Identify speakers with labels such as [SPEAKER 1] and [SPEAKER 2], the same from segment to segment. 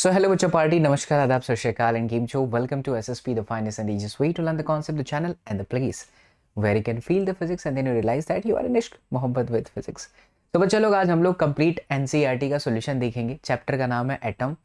[SPEAKER 1] So hello bachcho party, namaskar, adab, sat shri akal and Kim Cho. Welcome to SSP, the finest and easiest way to learn the concept, the channel and the place where you can feel the physics and then you realize that you are in ishq, mohabbat with physics. तो बच्चा लोग आज हम लोग complete NCERT का solution देखेंगे. Chapter का नाम है एटम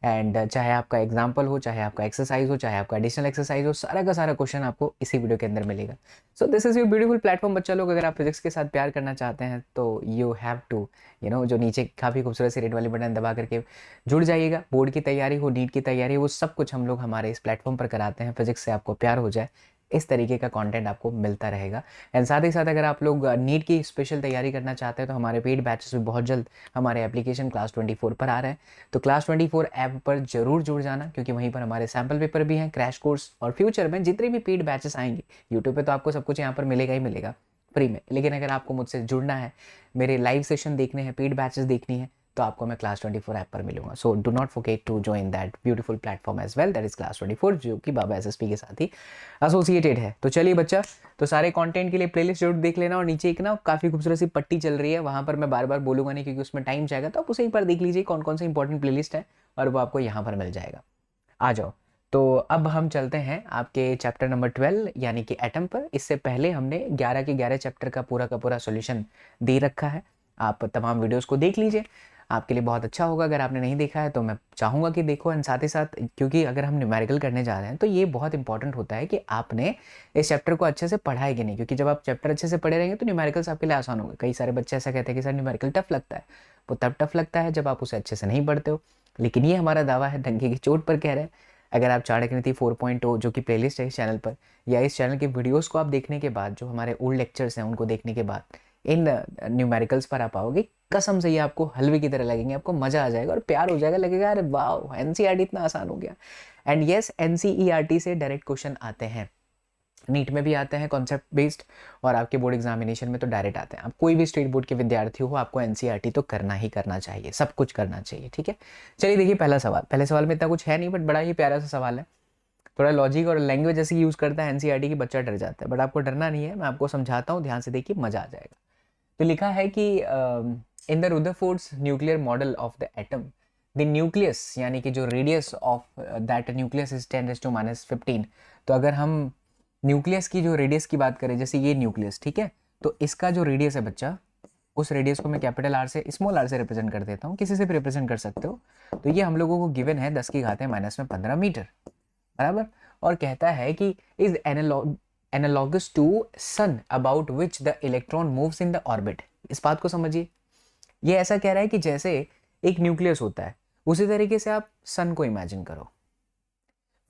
[SPEAKER 1] एंड चाहे आपका एग्जाम्पल हो, चाहे आपका एक्सरसाइज हो, चाहे आपका एडिशनल एक्सरसाइज हो, सारा का सारा क्वेश्चन आपको इसी वीडियो के अंदर मिलेगा. So this is your beautiful platform. बच्चा लोग अगर आप फिजिक्स के साथ प्यार करना चाहते हैं तो यू हैव टू जो नीचे काफ़ी खूबसूरत सी रेड वाली बटन दबा करके जुड़ जाइएगा. बोर्ड की तैयारी हो, नीट की तैयारी हो, सब कुछ हम लोग हमारे इस प्लेटफॉर्म पर कराते हैं. फिजिक्स से आपको प्यार हो जाए इस तरीके का कंटेंट आपको मिलता रहेगा. एंड साथ ही साथ अगर आप लोग नीट की स्पेशल तैयारी करना चाहते हैं तो हमारे पेड बैचेस भी बहुत जल्द हमारे एप्लीकेशन क्लास 24 पर आ रहे हैं. तो क्लास 24 ऐप पर जरूर जुड़ जाना क्योंकि वहीं पर हमारे सैम्पल पेपर भी हैं, क्रैश कोर्स और फ्यूचर में जितने भी पेड बैचेस आएंगे यूट्यूब पे तो आपको सब कुछ यहाँ पर मिलेगा ही मिलेगा फ्री में. लेकिन अगर आपको मुझसे जुड़ना है, मेरे लाइव सेशन देखने हैं, पेड बैचेस देखनी है तो आपको मैं क्लास 24 ऐप पर मिलूंगा. So do not forget to join that beautiful platform as well, that is class 24 जो कि बाबा एसएसपी के साथ ही एसोसिएटेड है. तो चलिए बच्चा, तो सारे कंटेंट के लिए प्लेलिस्ट जरूर देख लेना और नीचे एक ना काफ़ी खूबसूरत सी पट्टी चल रही है, वहाँ पर मैं बार बार बोलूंगा नहीं क्योंकि उसमें टाइम जाएगा, तो आप उसे एक बार देख लीजिए कौन कौन सी इंपॉर्टेंट प्लेलिस्ट है और वो आपको यहाँ पर मिल जाएगा. आ जाओ. तो अब हम चलते हैं आपके चैप्टर नंबर 12 यानी कि एटम पर. इससे पहले हमने 11 के 11 चैप्टर का पूरा सॉल्यूशन दे रखा है. आप तमाम वीडियोस को देख लीजिए, आपके लिए बहुत अच्छा होगा. अगर आपने नहीं देखा है तो मैं चाहूँगा कि देखो. एंड साथ ही साथ क्योंकि अगर हम न्यूमेरिकल करने जा रहे हैं तो ये बहुत इंपॉर्टेंट होता है कि आपने इस चैप्टर को अच्छे से पढ़ा है कि नहीं, क्योंकि जब आप चैप्टर अच्छे से पढ़े रहेंगे तो न्यूमेरिकल्स आपके लिए आसान होगा. कई सारे बच्चे ऐसा कहते हैं कि सर न्यूमेरिकल टफ लगता है. वो तब टफ लगता है जब आप उसे अच्छे से नहीं पढ़ते हो. लेकिन ये हमारा दावा है, डंके की चोट पर कह रहे हैं. अगर आप चाणक्य नीति 4.0 जो कि प्लेलिस्ट है इस चैनल पर, या इस चैनल के वीडियोस को आप देखने के बाद, जो हमारे ओल्ड लेक्चर्स हैं उनको देखने के बाद इन न्यूमेरिकल्स पर आप आओगे, कसम से ये आपको हलवे की तरह लगेंगे. आपको मज़ा आ जाएगा और प्यार हो जाएगा, लगेगा अरे वाह एनसीईआरटी इतना आसान हो गया. एंड यस, एनसीईआरटी से डायरेक्ट क्वेश्चन आते हैं, नीट में भी आते हैं कॉन्सेप्ट बेस्ड, और आपके बोर्ड एग्जामिनेशन में तो डायरेक्ट आते हैं. आप कोई भी स्टेट बोर्ड के विद्यार्थी हो, आपको एनसीईआरटी तो करना ही करना चाहिए, सब कुछ करना चाहिए. ठीक है, चलिए देखिए पहला सवाल. पहले सवाल में इतना कुछ है नहीं बट बड़ा ही प्यारा सा सवाल है. थोड़ा लॉजिक और लैंग्वेज ऐसी यूज़ करता है एनसीईआरटी की, बच्चा डर जाता है. बट आपको डरना नहीं है, मैं आपको समझाता हूँ, ध्यान से देखिए, मज़ा आ जाएगा. तो लिखा है कि in the Rutherford's nuclear model of the atom, the nucleus यानी कि जो radius of that nucleus is 10⁻⁻15. तो अगर हम न्यूक्लियस की जो रेडियस की बात करें, जैसे ये न्यूक्लियस, ठीक है, तो इसका जो रेडियस है बच्चा, उस रेडियस को मैं कैपिटल आर से स्मॉल आर से रिप्रेजेंट कर देता हूँ, किसी से भी रिप्रेजेंट कर सकते हो. तो ये हम लोगों को गिवन है 10⁻⁻15 मीटर, बराबर. और कहता है कि is analogous to sun about which the electron moves in the orbit. इस बात को समझिए. ये ऐसा कह रहा है कि जैसे एक न्यूक्लियस होता है उसी तरीके से आप सन को इमेजिन करो.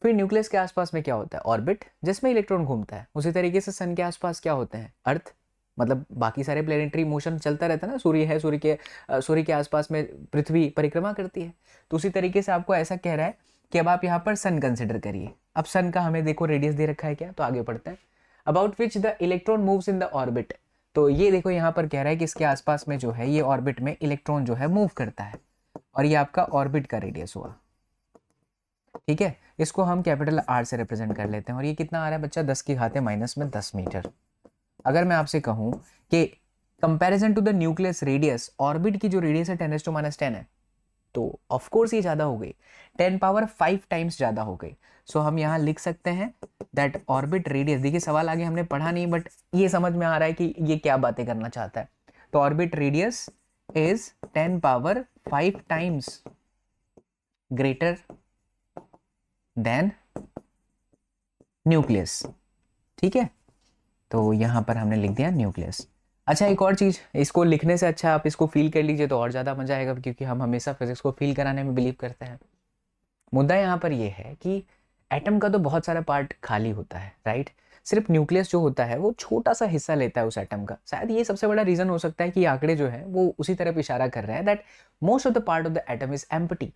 [SPEAKER 1] फिर न्यूक्लियस के आसपास में क्या होता है? ऑर्बिट, जिसमें इलेक्ट्रॉन घूमता है. उसी तरीके से सन के आसपास क्या होते हैं? अर्थ, मतलब बाकी सारे प्लेनेटरी मोशन चलता रहता है ना. सूर्य है, सूर्य के आसपास में पृथ्वी परिक्रमा करती है. तो उसी तरीके से आपको ऐसा कह रहा है कि अब आप यहाँ पर सन कंसिडर करिए. अब सन का हमें देखो रेडियस दे रखा है क्या, तो आगे पढ़ते हैं. About which the electron moves in the orbit. तो ये देखो यहाँ पर कह रहा है कि इसके आसपास में जो है ये ऑर्बिट में इलेक्ट्रॉन जो है मूव करता है, और ये आपका ऑर्बिट का रेडियस हुआ. ठीक है, इसको हम कैपिटल आर से रिप्रेजेंट कर लेते हैं. और ये कितना आ रहा है बच्चा? 10⁻⁻10 मीटर. अगर मैं आपसे कहूं कि comparison to the nucleus radius, orbit की जो रेडियस है 10⁻10 है, तो ऑफ कोर्स ये ज्यादा हो गई, 10⁵ टाइम्स ज्यादा हो गई. सो हम यहाँ लिख सकते हैं दैट ऑर्बिट रेडियस. देखिए सवाल आगे हमने पढ़ा नहीं बट ये समझ में आ रहा है कि ये क्या बातें करना चाहता है. तो orbit radius is 10⁵ times greater than nucleus. ठीक है, तो यहां पर हमने लिख दिया न्यूक्लियस. अच्छा, एक और चीज, इसको लिखने से अच्छा आप इसको फील कर लीजिए तो और ज्यादा मजा आएगा, क्योंकि हम हमेशा फिजिक्स को फील कराने में बिलीव करते हैं. मुद्दा यहाँ पर यह है कि एटम का तो बहुत सारा पार्ट खाली होता है, राइट. सिर्फ न्यूक्लियस जो होता है वो छोटा सा हिस्सा लेता है उस एटम का. शायद ये सबसे बड़ा रीजन हो सकता है कि आंकड़े जो है वो उसी तरफ इशारा कर रहे हैं that most of the part of the atom is empty.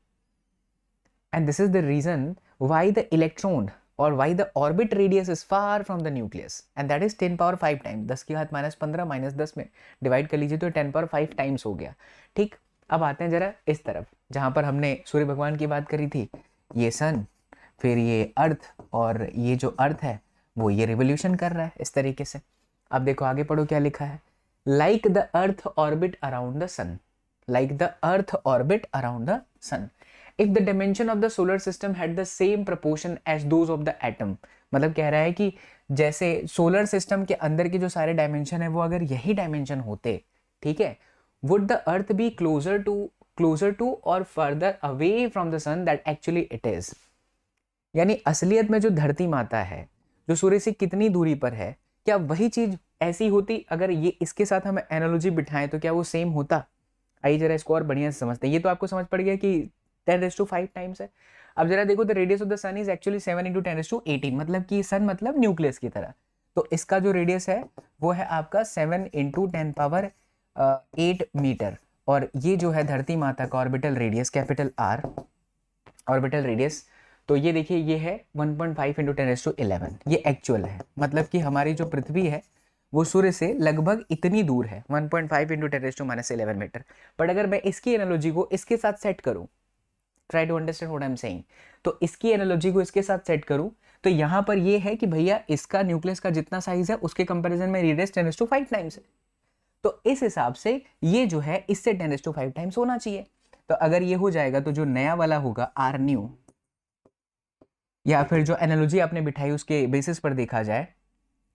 [SPEAKER 1] And this is the reason why the electron or why the orbit radius is far from the nucleus, and that is 10⁵ time. 10⁻⁻15 -10 में divide कर लीजिए तो 10⁵ times हो गया. ठीक, अब आते हैं जरा इस तरफ जहां पर हमने सूर्य भगवान की बात करी थी. ये सन, फिर ये अर्थ, और ये जो अर्थ है वो ये रिवोल्यूशन कर रहा है इस तरीके से. अब देखो आगे पढ़ो क्या लिखा है. Like the earth orbit around the sun, like the earth orbit around the sun. If the dimension of the solar system had the same proportion as those of the atom, मतलब कह रहा है कि जैसे सोलर सिस्टम के अंदर के जो सारे डायमेंशन है वो अगर यही डायमेंशन होते, ठीक है, would the earth be closer to और further away from the sun that actually it is. यानी असलियत में जो धरती माता है जो सूर्य से कितनी दूरी पर है, क्या वही चीज ऐसी होती अगर ये इसके साथ हम एनालॉजी बिठाएं तो क्या वो सेम होता? आइए जरा इसको और बढ़िया से समझते हैं। ये तो आपको समझ पड़ गया कि 10⁵ टाइम्स है। अब जरा देखो, the radius of the sun is actually 7 × 10⁻18, मतलब कि सन मतलब न्यूक्लियस की तरह। तो इसका जो रेडियस है वो है आपका 7 × 10⁸ मीटर, और ये जो है धरती माता का orbital radius capital R, orbital radius, तो ये देखिए ये है 1.5 × 10⁻11, ये एक्चुअल है। मतलब कि हमारी जो पृथ्वी है वो सूर्य से लगभग इतनी दूर है, 1.5 × 10⁻11 मीटर। बट अगर मैं इसकी एनालॉजी को इसके साथ सेट करूं, try to understand what I am saying, तो इसकी एनालॉजी को इसके साथ सेट करूं तो यहाँ पर ये है कि भैया इसका न्यूक्लियस का जितना साइज है उसके कंपैरिजन में रेडियस 10⁵ टाइम्स है। तो इस हिसाब से ये जो है इससे 10⁵ टाइम्स होना चाहिए। तो अगर ये हो जाएगा तो जो नया वाला होगा R न्यू, या फिर जो एनालॉजी आपने बिठाई उसके बेसिस पर देखा जाए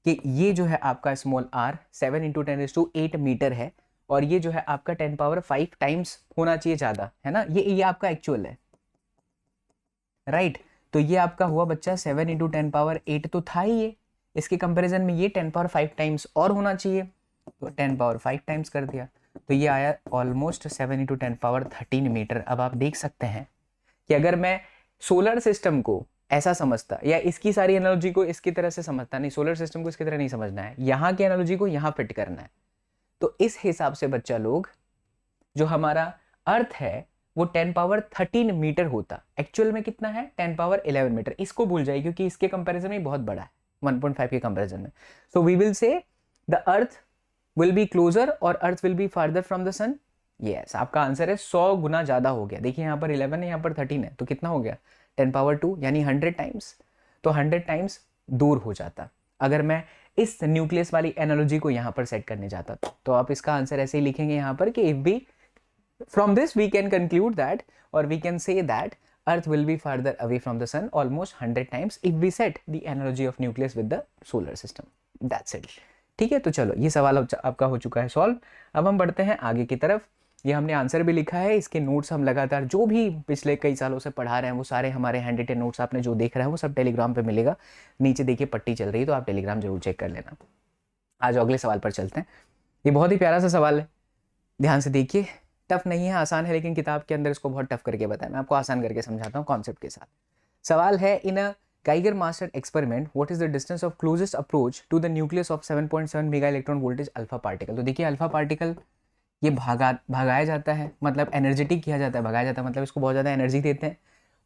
[SPEAKER 1] कि ये जो है आपका स्मॉल r 7 × 10⁸ मीटर है, और ये जो है आपका 10⁵ टाइम्स होना चाहिए ज़्यादा, है ना। ये आपका एक्चुअल है, राइट। तो ये आपका हुआ बच्चा 7 × 10⁸ तो था ही ये, इसके कंपैरिजन में ये 10⁵ टाइम्स और होना चाहिए, तो 10⁵ टाइम्स कर दिया, तो ये आया ऑलमोस्ट 7 × 10⁻13 मीटर। अब आप देख सकते हैं कि अगर मैं सोलर सिस्टम को ऐसा समझता या इसकी सारी एनालॉजी को इसकी तरह से समझता, नहीं, सोलर सिस्टम को इसकी तरह नहीं समझना है, यहाँ की एनालॉजी को यहाँ फिट करना है। तो इस हिसाब से बच्चा लोग जो हमारा अर्थ है वो 10⁻13 मीटर होता, एक्चुअल में कितना है 10⁻11 मीटर। इसको भूल जाए क्योंकि इसके कंपैरिजन में बहुत बड़ा है 1.5 के कंपैरिजन में। So we will say the earth will be closer और earth will be farther from the sun. Yes, आपका आंसर है 100 गुना ज्यादा हो गया। देखिए यहाँ पर 11 है, यहाँ पर 13 है, तो कितना हो गया 10⁻2 यानी 100 टाइम्स। तो 100 टाइम्स दूर हो जाता अगर मैं इस न्यूक्लियस वाली एनालॉजी को यहाँ पर सेट करने जाता। तो आप इसका आंसर ऐसे ही लिखेंगे यहाँ पर कि if be from this we can conclude that और we can say that earth will be farther away from the sun almost 100 times if we set the analogy of nucleus with the solar system. That's it. ठीक है, तो चलो ये सवाल आपका हो चुका है सॉल्व। अब हम बढ़ते हैं आगे की तरफ। ये हमने आंसर भी लिखा है, इसके नोट्स हम लगातार जो भी पिछले कई सालों से पढ़ा रहे हैं वो सारे हमारे हैंड रिटन नोट्स आपने जो देख रहे हैं वो सब टेलीग्राम पे मिलेगा। नीचे देखिए पट्टी चल रही है, तो आप टेलीग्राम जरूर चेक कर लेना। आज अगले सवाल पर चलते हैं। ये बहुत ही प्यारा सा सवाल है, ध्यान से देखिए। टफ नहीं है, आसान है, लेकिन किताब के अंदर इसको बहुत टफ करके बताया। मैं आपको आसान करके समझाता हूँ कॉन्सेप्ट के साथ। सवाल है, इन अ Geiger master experiment, what is the distance of closest approach to the nucleus of 7.7 mega electron voltage alpha particle. तो देखिए अल्फा पार्टिकल ये भगाया जाता है, मतलब एनर्जेटिक किया जाता है। भगाया जाता है मतलब इसको बहुत ज़्यादा एनर्जी देते हैं,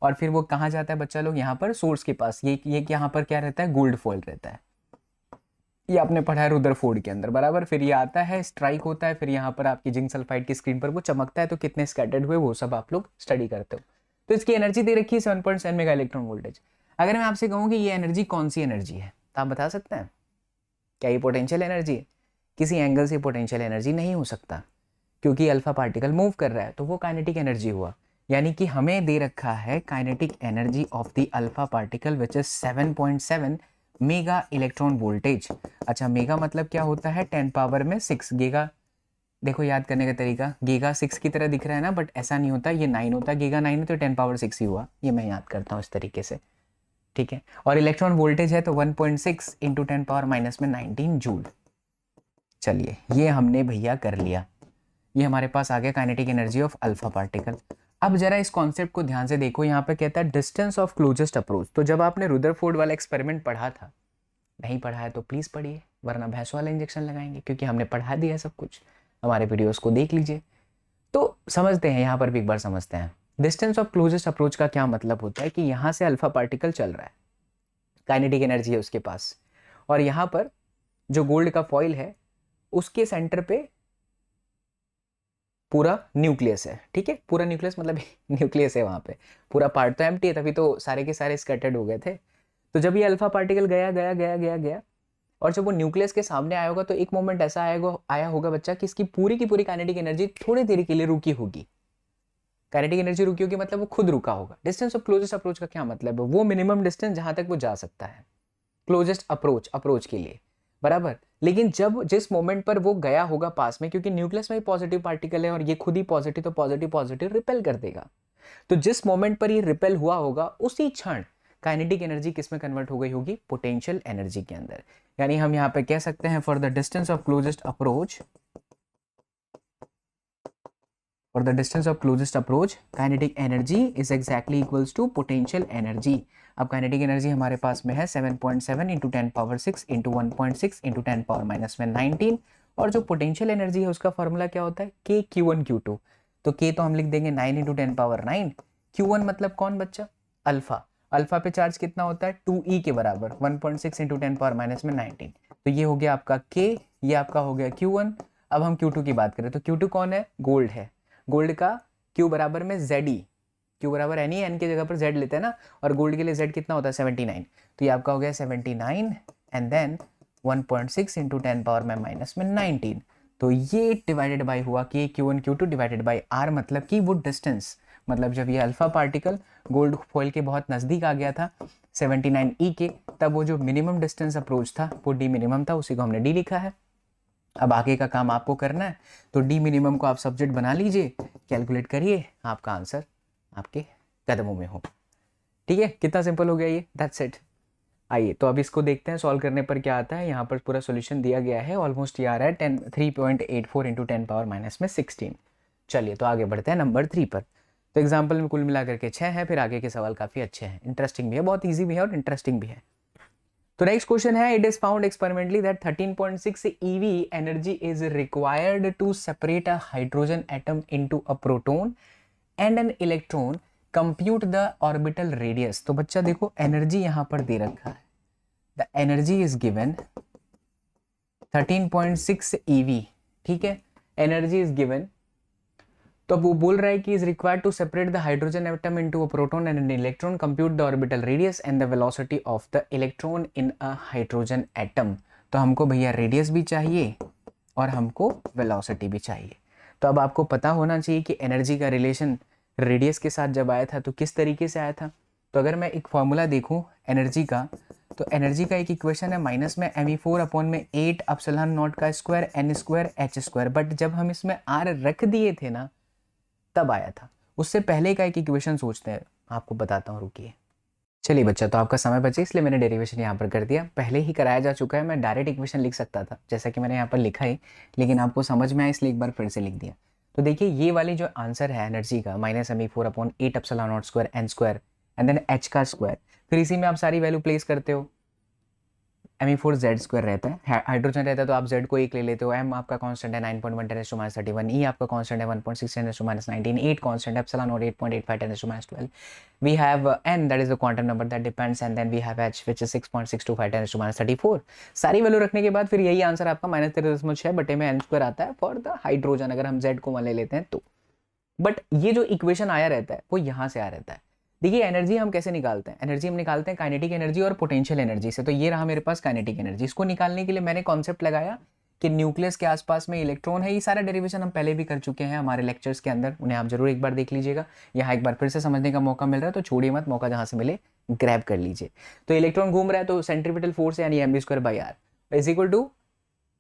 [SPEAKER 1] और फिर वो कहाँ जाता है बच्चा लोग, यहाँ पर सोर्स के पास। ये यहाँ पर क्या रहता है, गोल्ड फॉइल रहता है। ये आपने पढ़ा है रुदरफोर्ड के अंदर, बराबर। फिर ये आता है, स्ट्राइक होता है, फिर यहाँ पर आपकी जिंक सल्फाइड की स्क्रीन पर वो चमकता है, तो कितने स्कैटर्ड हुए वो सब आप लोग स्टडी करते हो। तो इसकी एनर्जी दे रखी है 7.7 मेगा इलेक्ट्रॉन वोल्टेज। अगर मैं आपसे कहूँ कि ये एनर्जी कौन सी एनर्जी है, तो आप बता सकते हैं क्या ये पोटेंशियल एनर्जी है? किसी एंगल से पोटेंशियल एनर्जी नहीं हो सकता, क्योंकि अल्फा पार्टिकल मूव कर रहा है, तो वो काइनेटिक एनर्जी हुआ। यानी कि हमें दे रखा है kinetic energy of the alpha particle which is 7.7 mega electron voltage. अच्छा, मेगा मतलब क्या होता है, 10⁻6 गीगा। देखो याद करने का तरीका, गीगा 6 की तरह दिख रहा है ना, बट ऐसा नहीं होता, ये 9 होता है। गीगा 9 है तो 10⁻6 ही हुआ। ये मैं याद करता हूँ इस तरीके से, ठीक है। और इलेक्ट्रॉन वोल्टेज है तो 1.6 × 10⁻⁻19 जूल। चलिए ये हमने भैया कर लिया, ये हमारे पास आ गया kinetic energy of alpha particle. अब जरा इस कॉन्सेप्ट को ध्यान से देखो, यहाँ पे कहता है डिस्टेंस ऑफ क्लोजेस्ट अप्रोच। तो जब आपने रुदरफोर्ड वाला एक्सपेरिमेंट पढ़ा था, नहीं पढ़ा है तो प्लीज़ पढ़िए, वरना भैंस वाला इंजेक्शन लगाएंगे, क्योंकि हमने पढ़ा दिया है सब कुछ। हमारे वीडियोस को देख लीजिए तो समझते हैं। यहाँ पर भी एक बार समझते हैं डिस्टेंस ऑफ क्लोजेस्ट अप्रोच का क्या मतलब होता है। कि यहाँ से अल्फा पार्टिकल चल रहा है, काइनेटिक एनर्जी है उसके पास, और यहाँ पर जो गोल्ड का फॉइल है उसके सेंटर पे पूरा न्यूक्लियस है, ठीक है। पूरा न्यूक्लियस मतलब न्यूक्लियस है, वहाँ पे पूरा पार्ट तो एम्प्टी है, तभी तो सारे के सारे स्कैटर्ड हो गए थे। तो जब ये अल्फा पार्टिकल गया गया गया गया गया और जब वो न्यूक्लियस के सामने आया होगा, तो एक मोमेंट ऐसा आया होगा बच्चा कि इसकी पूरी की पूरी काइनेटिक एनर्जी थोड़ी देर के लिए रुकी होगी। काइनेटिक एनर्जी रुकी होगी मतलब वो खुद रुका होगा। डिस्टेंस ऑफ क्लोजेस्ट अप्रोच का क्या मतलब है, वो मिनिमम डिस्टेंस जहां तक वो जा सकता है क्लोजेस्ट अप्रोच के लिए, बराबर। लेकिन जब जिस मोमेंट पर वो गया होगा पास में, क्योंकि न्यूक्लियस में पॉजिटिव पार्टिकल है और ये खुद ही पॉजिटिव, तो पॉजिटिव पॉजिटिव रिपेल कर देगा। तो जिस मोमेंट पर ये रिपेल हुआ होगा उसी क्षण काइनेटिक एनर्जी किस में कन्वर्ट हो गई होगी, पोटेंशियल एनर्जी के अंदर। यानी हम यहाँ पे कह सकते हैं for the distance of closest approach, for the distance of closest approach kinetic energy is exactly equals to potential energy। अब kinetic energy हमारे पास में है 7.7 into 10 power 6 into 1.6 into 10 power minus में 19, और जो potential energy है उसका फॉर्मूला क्या होता है, k q1 q2। तो k तो हम लिख देंगे 9 into 10 power 9, q1 मतलब कौन बच्चा, अल्फा। अल्फा पे चार्ज कितना होता है 2e के बराबर, 1.6 into 10 power minus में 19। तो ये हो गया आपका k, ये आपका हो गया q1। अब हम q2 की बात करें तो q2 कौन है, गोल्ड है। गोल्ड का Q बराबर में ZE, Q बराबर एन, एन की जगह पर Z लेते हैं ना, और गोल्ड के लिए Z कितना होता है 79। तो ये आपका हो गया 79 एंड देन 1.6 इंटू 10 पावर में माइनस में 19। तो ये डिवाइडेड बाय हुआ कि Q1 Q2 divided by R, मतलब कि वो डिस्टेंस, मतलब जब ये अल्फा पार्टिकल गोल्ड फॉइल के बहुत नज़दीक आ गया था 79E के, तब वो जो मिनिमम डिस्टेंस अप्रोच था वो D मिनिमम था, उसी को हमने D लिखा है। अब आगे का काम आपको करना है, तो डी मिनिमम को आप सब्जेक्ट बना लीजिए, कैलकुलेट करिए, आपका आंसर आपके कदमों में हो। ठीक है, कितना सिंपल हो गया ये, दैट्स इट। आइए तो अब इसको देखते हैं सॉल्व करने पर क्या आता है। यहाँ पर पूरा सॉल्यूशन दिया गया है, ऑलमोस्ट ये आ रहा है 3.84 इंटू 10 पावर माइनस में 16। चलिए तो आगे बढ़ते हैं नंबर 3 पर। तो एग्जाम्पल में कुल मिलाकर के 6 है, फिर आगे के सवाल काफ़ी अच्छे हैं, इंटरेस्टिंग भी है, बहुत ईजी भी है और इंटरेस्टिंग भी है। तो नेक्स्ट क्वेश्चन है, it is found experimentally that 13.6 eV energy is required to separate a hydrogen atom into a proton and an electron, compute the orbital radius. तो बच्चा देखो एनर्जी यहां पर दे रखा है, the energy is given 13.6 eV, ठीक है, एनर्जी इज गिवन। तो अब वो बोल रहा है कि is required to separate the hydrogen atom into a proton and an electron, compute the orbital radius and the velocity of the electron in a hydrogen atom. तो हमको भैया रेडियस भी चाहिए और हमको वेलोसिटी भी चाहिए। तो अब आपको पता होना चाहिए कि एनर्जी का रिलेशन रेडियस के साथ जब आया था तो किस तरीके से आया था। तो अगर मैं एक फॉर्मूला देखूँ एनर्जी का, तो एनर्जी का एक इक्वेशन है माइनस में me4 अपॉन में 8 एप्सिलॉन नॉट का square n square h square, but जब हम इसमें r रख दिए थे ना तब आया था। उससे पहले का एक इक्वेशन सोचते हैं, आपको बताता हूँ, रुकिए। चलिए बच्चा, तो आपका समय बचे इसलिए मैंने डेरिवेशन यहाँ पर कर दिया, पहले ही कराया जा चुका है, मैं डायरेक्ट इक्वेशन लिख सकता था जैसा कि मैंने यहाँ पर लिखा है, लेकिन आपको समझ में आया इसलिए एक बार फिर से लिख दिया। तो देखिए ये वाली जो आंसर है एनर्जी का minus me4 upon 8 epsilon not square n square and then h का स्क्वायर, फिर इसी में आप सारी वैल्यू प्लेस करते हो। me4 z स्क्वायर रहता है, हाइड्रोजन रहता है तो आप z को 1 ले लेते हो, m आपका कांस्टेंट है 9.1 10 - 31, e आपका कांस्टेंट है 1.6 10 - 19, 8 कांस्टेंट है, एप्सिलॉन और 8.85 10 - 12, we have n that is the quantum number that depends, and then we have h which is 6.625 10 - 34। सारी वैल्यू रखने के बाद फिर यही आंसर आपका -13.6 बटे में n स्क्वायर आता है फॉर द हाइड्रोजन, अगर हम z को 1 ले लेते हैं तो। बट ये जो इक्वेशन आया रहता है वो यहाँ से आया रहता है। देखिए एनर्जी हम कैसे निकालते हैं, एनर्जी हम निकालते हैं काइनेटिक एनर्जी और पोटेंशियल एनर्जी से। तो ये रहा मेरे पास काइनेटिक एनर्जी, इसको निकालने के लिए मैंने कॉन्सेप्ट लगाया कि न्यूक्लियस के आसपास में इलेक्ट्रॉन है। ये सारा डेरिवेशन हम पहले भी कर चुके हैं हमारे लेक्चर्स के अंदर, उन्हें आप जरूर एक बार देख लीजिएगा। यहाँ एक बार फिर से समझने का मौका मिल रहा है तो छोड़िए मत, मौका जहाँ से मिले ग्रैब कर लीजिए। तो इलेक्ट्रॉन घूम रहा है तो सेंट्रीपिटल फोर्स यानी mv²/r is equal to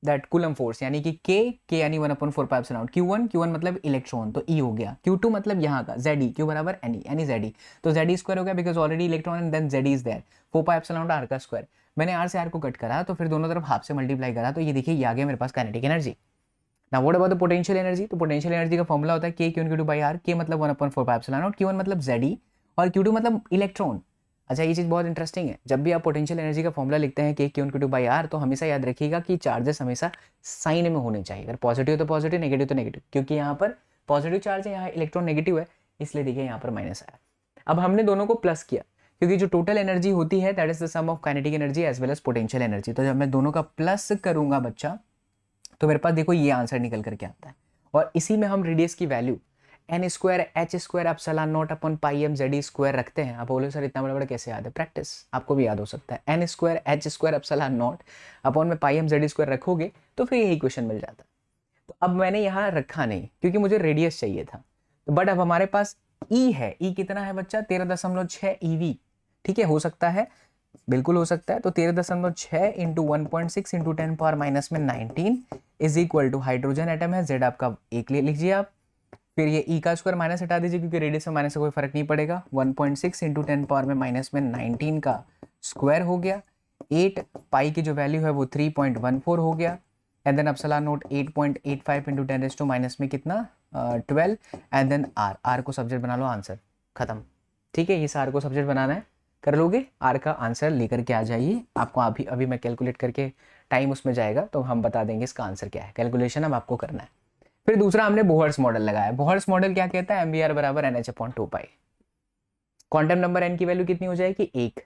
[SPEAKER 1] that Coulomb force यानी कि k यानी 1/4 q1 मतलब इलेक्ट्रॉन तो e हो गया, q2 मतलब यहाँ का ze, q बराबर ne यानी ze, तो ze स्क्वायर हो गया because already electron and then ze is there, 4πε r का स्क्वायर। मैंने r से r को कट करा तो फिर दोनों तरफ हाफ से मल्टीप्लाई करा, तो ये देखिए ये आ गया मेरे पास kinetic energy. Now what about the potential energy, तो पोटेंशियल एनर्जी का फॉर्मूला होता है k q1q2/r, k मतलब 1/4 q1 मतलब ze और q2 मतलब इलेक्ट्रॉन। अच्छा ये चीज़ बहुत इंटरेस्टिंग है, जब भी आप पोटेंशियल एनर्जी का फॉर्मूला लिखते हैं k q1q2/r तो हमेशा याद रखिएगा कि चार्जेस हमेशा साइन में होने चाहिए, अगर पॉजिटिव तो पॉजिटिव, नेगेटिव तो नेगेटिव, क्योंकि यहाँ पर पॉजिटिव चार्ज है, यहाँ इलेक्ट्रॉन नेगेटिव है, इसलिए देखिए यहाँ पर माइनस आया। अब हमने दोनों को प्लस किया क्योंकि जो टोटल एनर्जी होती है that is the sum of kinetic energy as well as potential energy. तो जब मैं दोनों का प्लस करूंगा बच्चा तो मेरे पास देखो ये आंसर निकल करके आता है, और इसी में हम रेडियस की value n square h square epsilon naught upon पाई m z स्क्वायर रखते हैं। आप बोलो सर इतना बड़ा बड़ा कैसे याद है, प्रैक्टिस, आपको भी याद हो सकता है। n square h square epsilon naught upon में पाई m z स्क्वायर रखोगे तो फिर यही क्वेश्चन मिल जाता है। तो अब मैंने यहाँ रखा नहीं क्योंकि मुझे रेडियस चाहिए था, तो बट अब हमारे पास ई है, ई कितना है बच्चा 13.6 EV, ठीक है, हो सकता है, बिल्कुल हो सकता है। तो 13.6 into 1.6 into 10⁻⁻19 is equal to hydrogen atom है जेड आपका एक ले लीजिए आप, फिर ये ई का स्क्वायर माइनस हटा दीजिए क्योंकि रेडियस में माइनस से कोई फर्क नहीं पड़ेगा, 1.6 इंटू 10⁻⁻19 का स्क्वायर हो गया, 8 पाई की जो वैल्यू है वो 3.14 हो गया, and then Uppsala note 8.85 into 10⁻⁻, में कितना 12, एंड देन आर, आर को सब्जेक्ट बना लो, आंसर खत्म। ठीक है, इस आर को सब्जेक्ट बनाना है, कर लोगे, आर का आंसर लेकर के आ जाइए। आपको अभी अभी मैं कैलकुलेट करके, टाइम उसमें जाएगा तो हम बता देंगे इसका आंसर क्या है, कैलकुलेशन अब आपको करना है। फिर दूसरा हमने बोहर्स मॉडल लगाया। बोहर्स मॉडल क्या कहता है, MBR बराबर NH/2π। क्वांटम नंबर n की वैल्यू कितनी हो जाएगी, 1,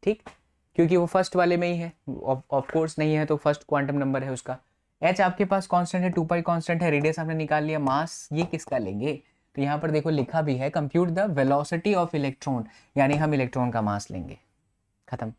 [SPEAKER 1] ठीक, क्योंकि वो फर्स्ट वाले में ही है, ऑफ कोर्स नहीं है तो फर्स्ट क्वांटम नंबर है उसका। h आपके पास कांस्टेंट है, 2π कांस्टेंट है, रेडियस आपने निकाल लिया, मास ये किसका लेंगे, तो यहाँ पर देखो लिखा भी है compute the velocity of electron, यानी हम इलेक्ट्रॉन का मास लेंगे, खत्म।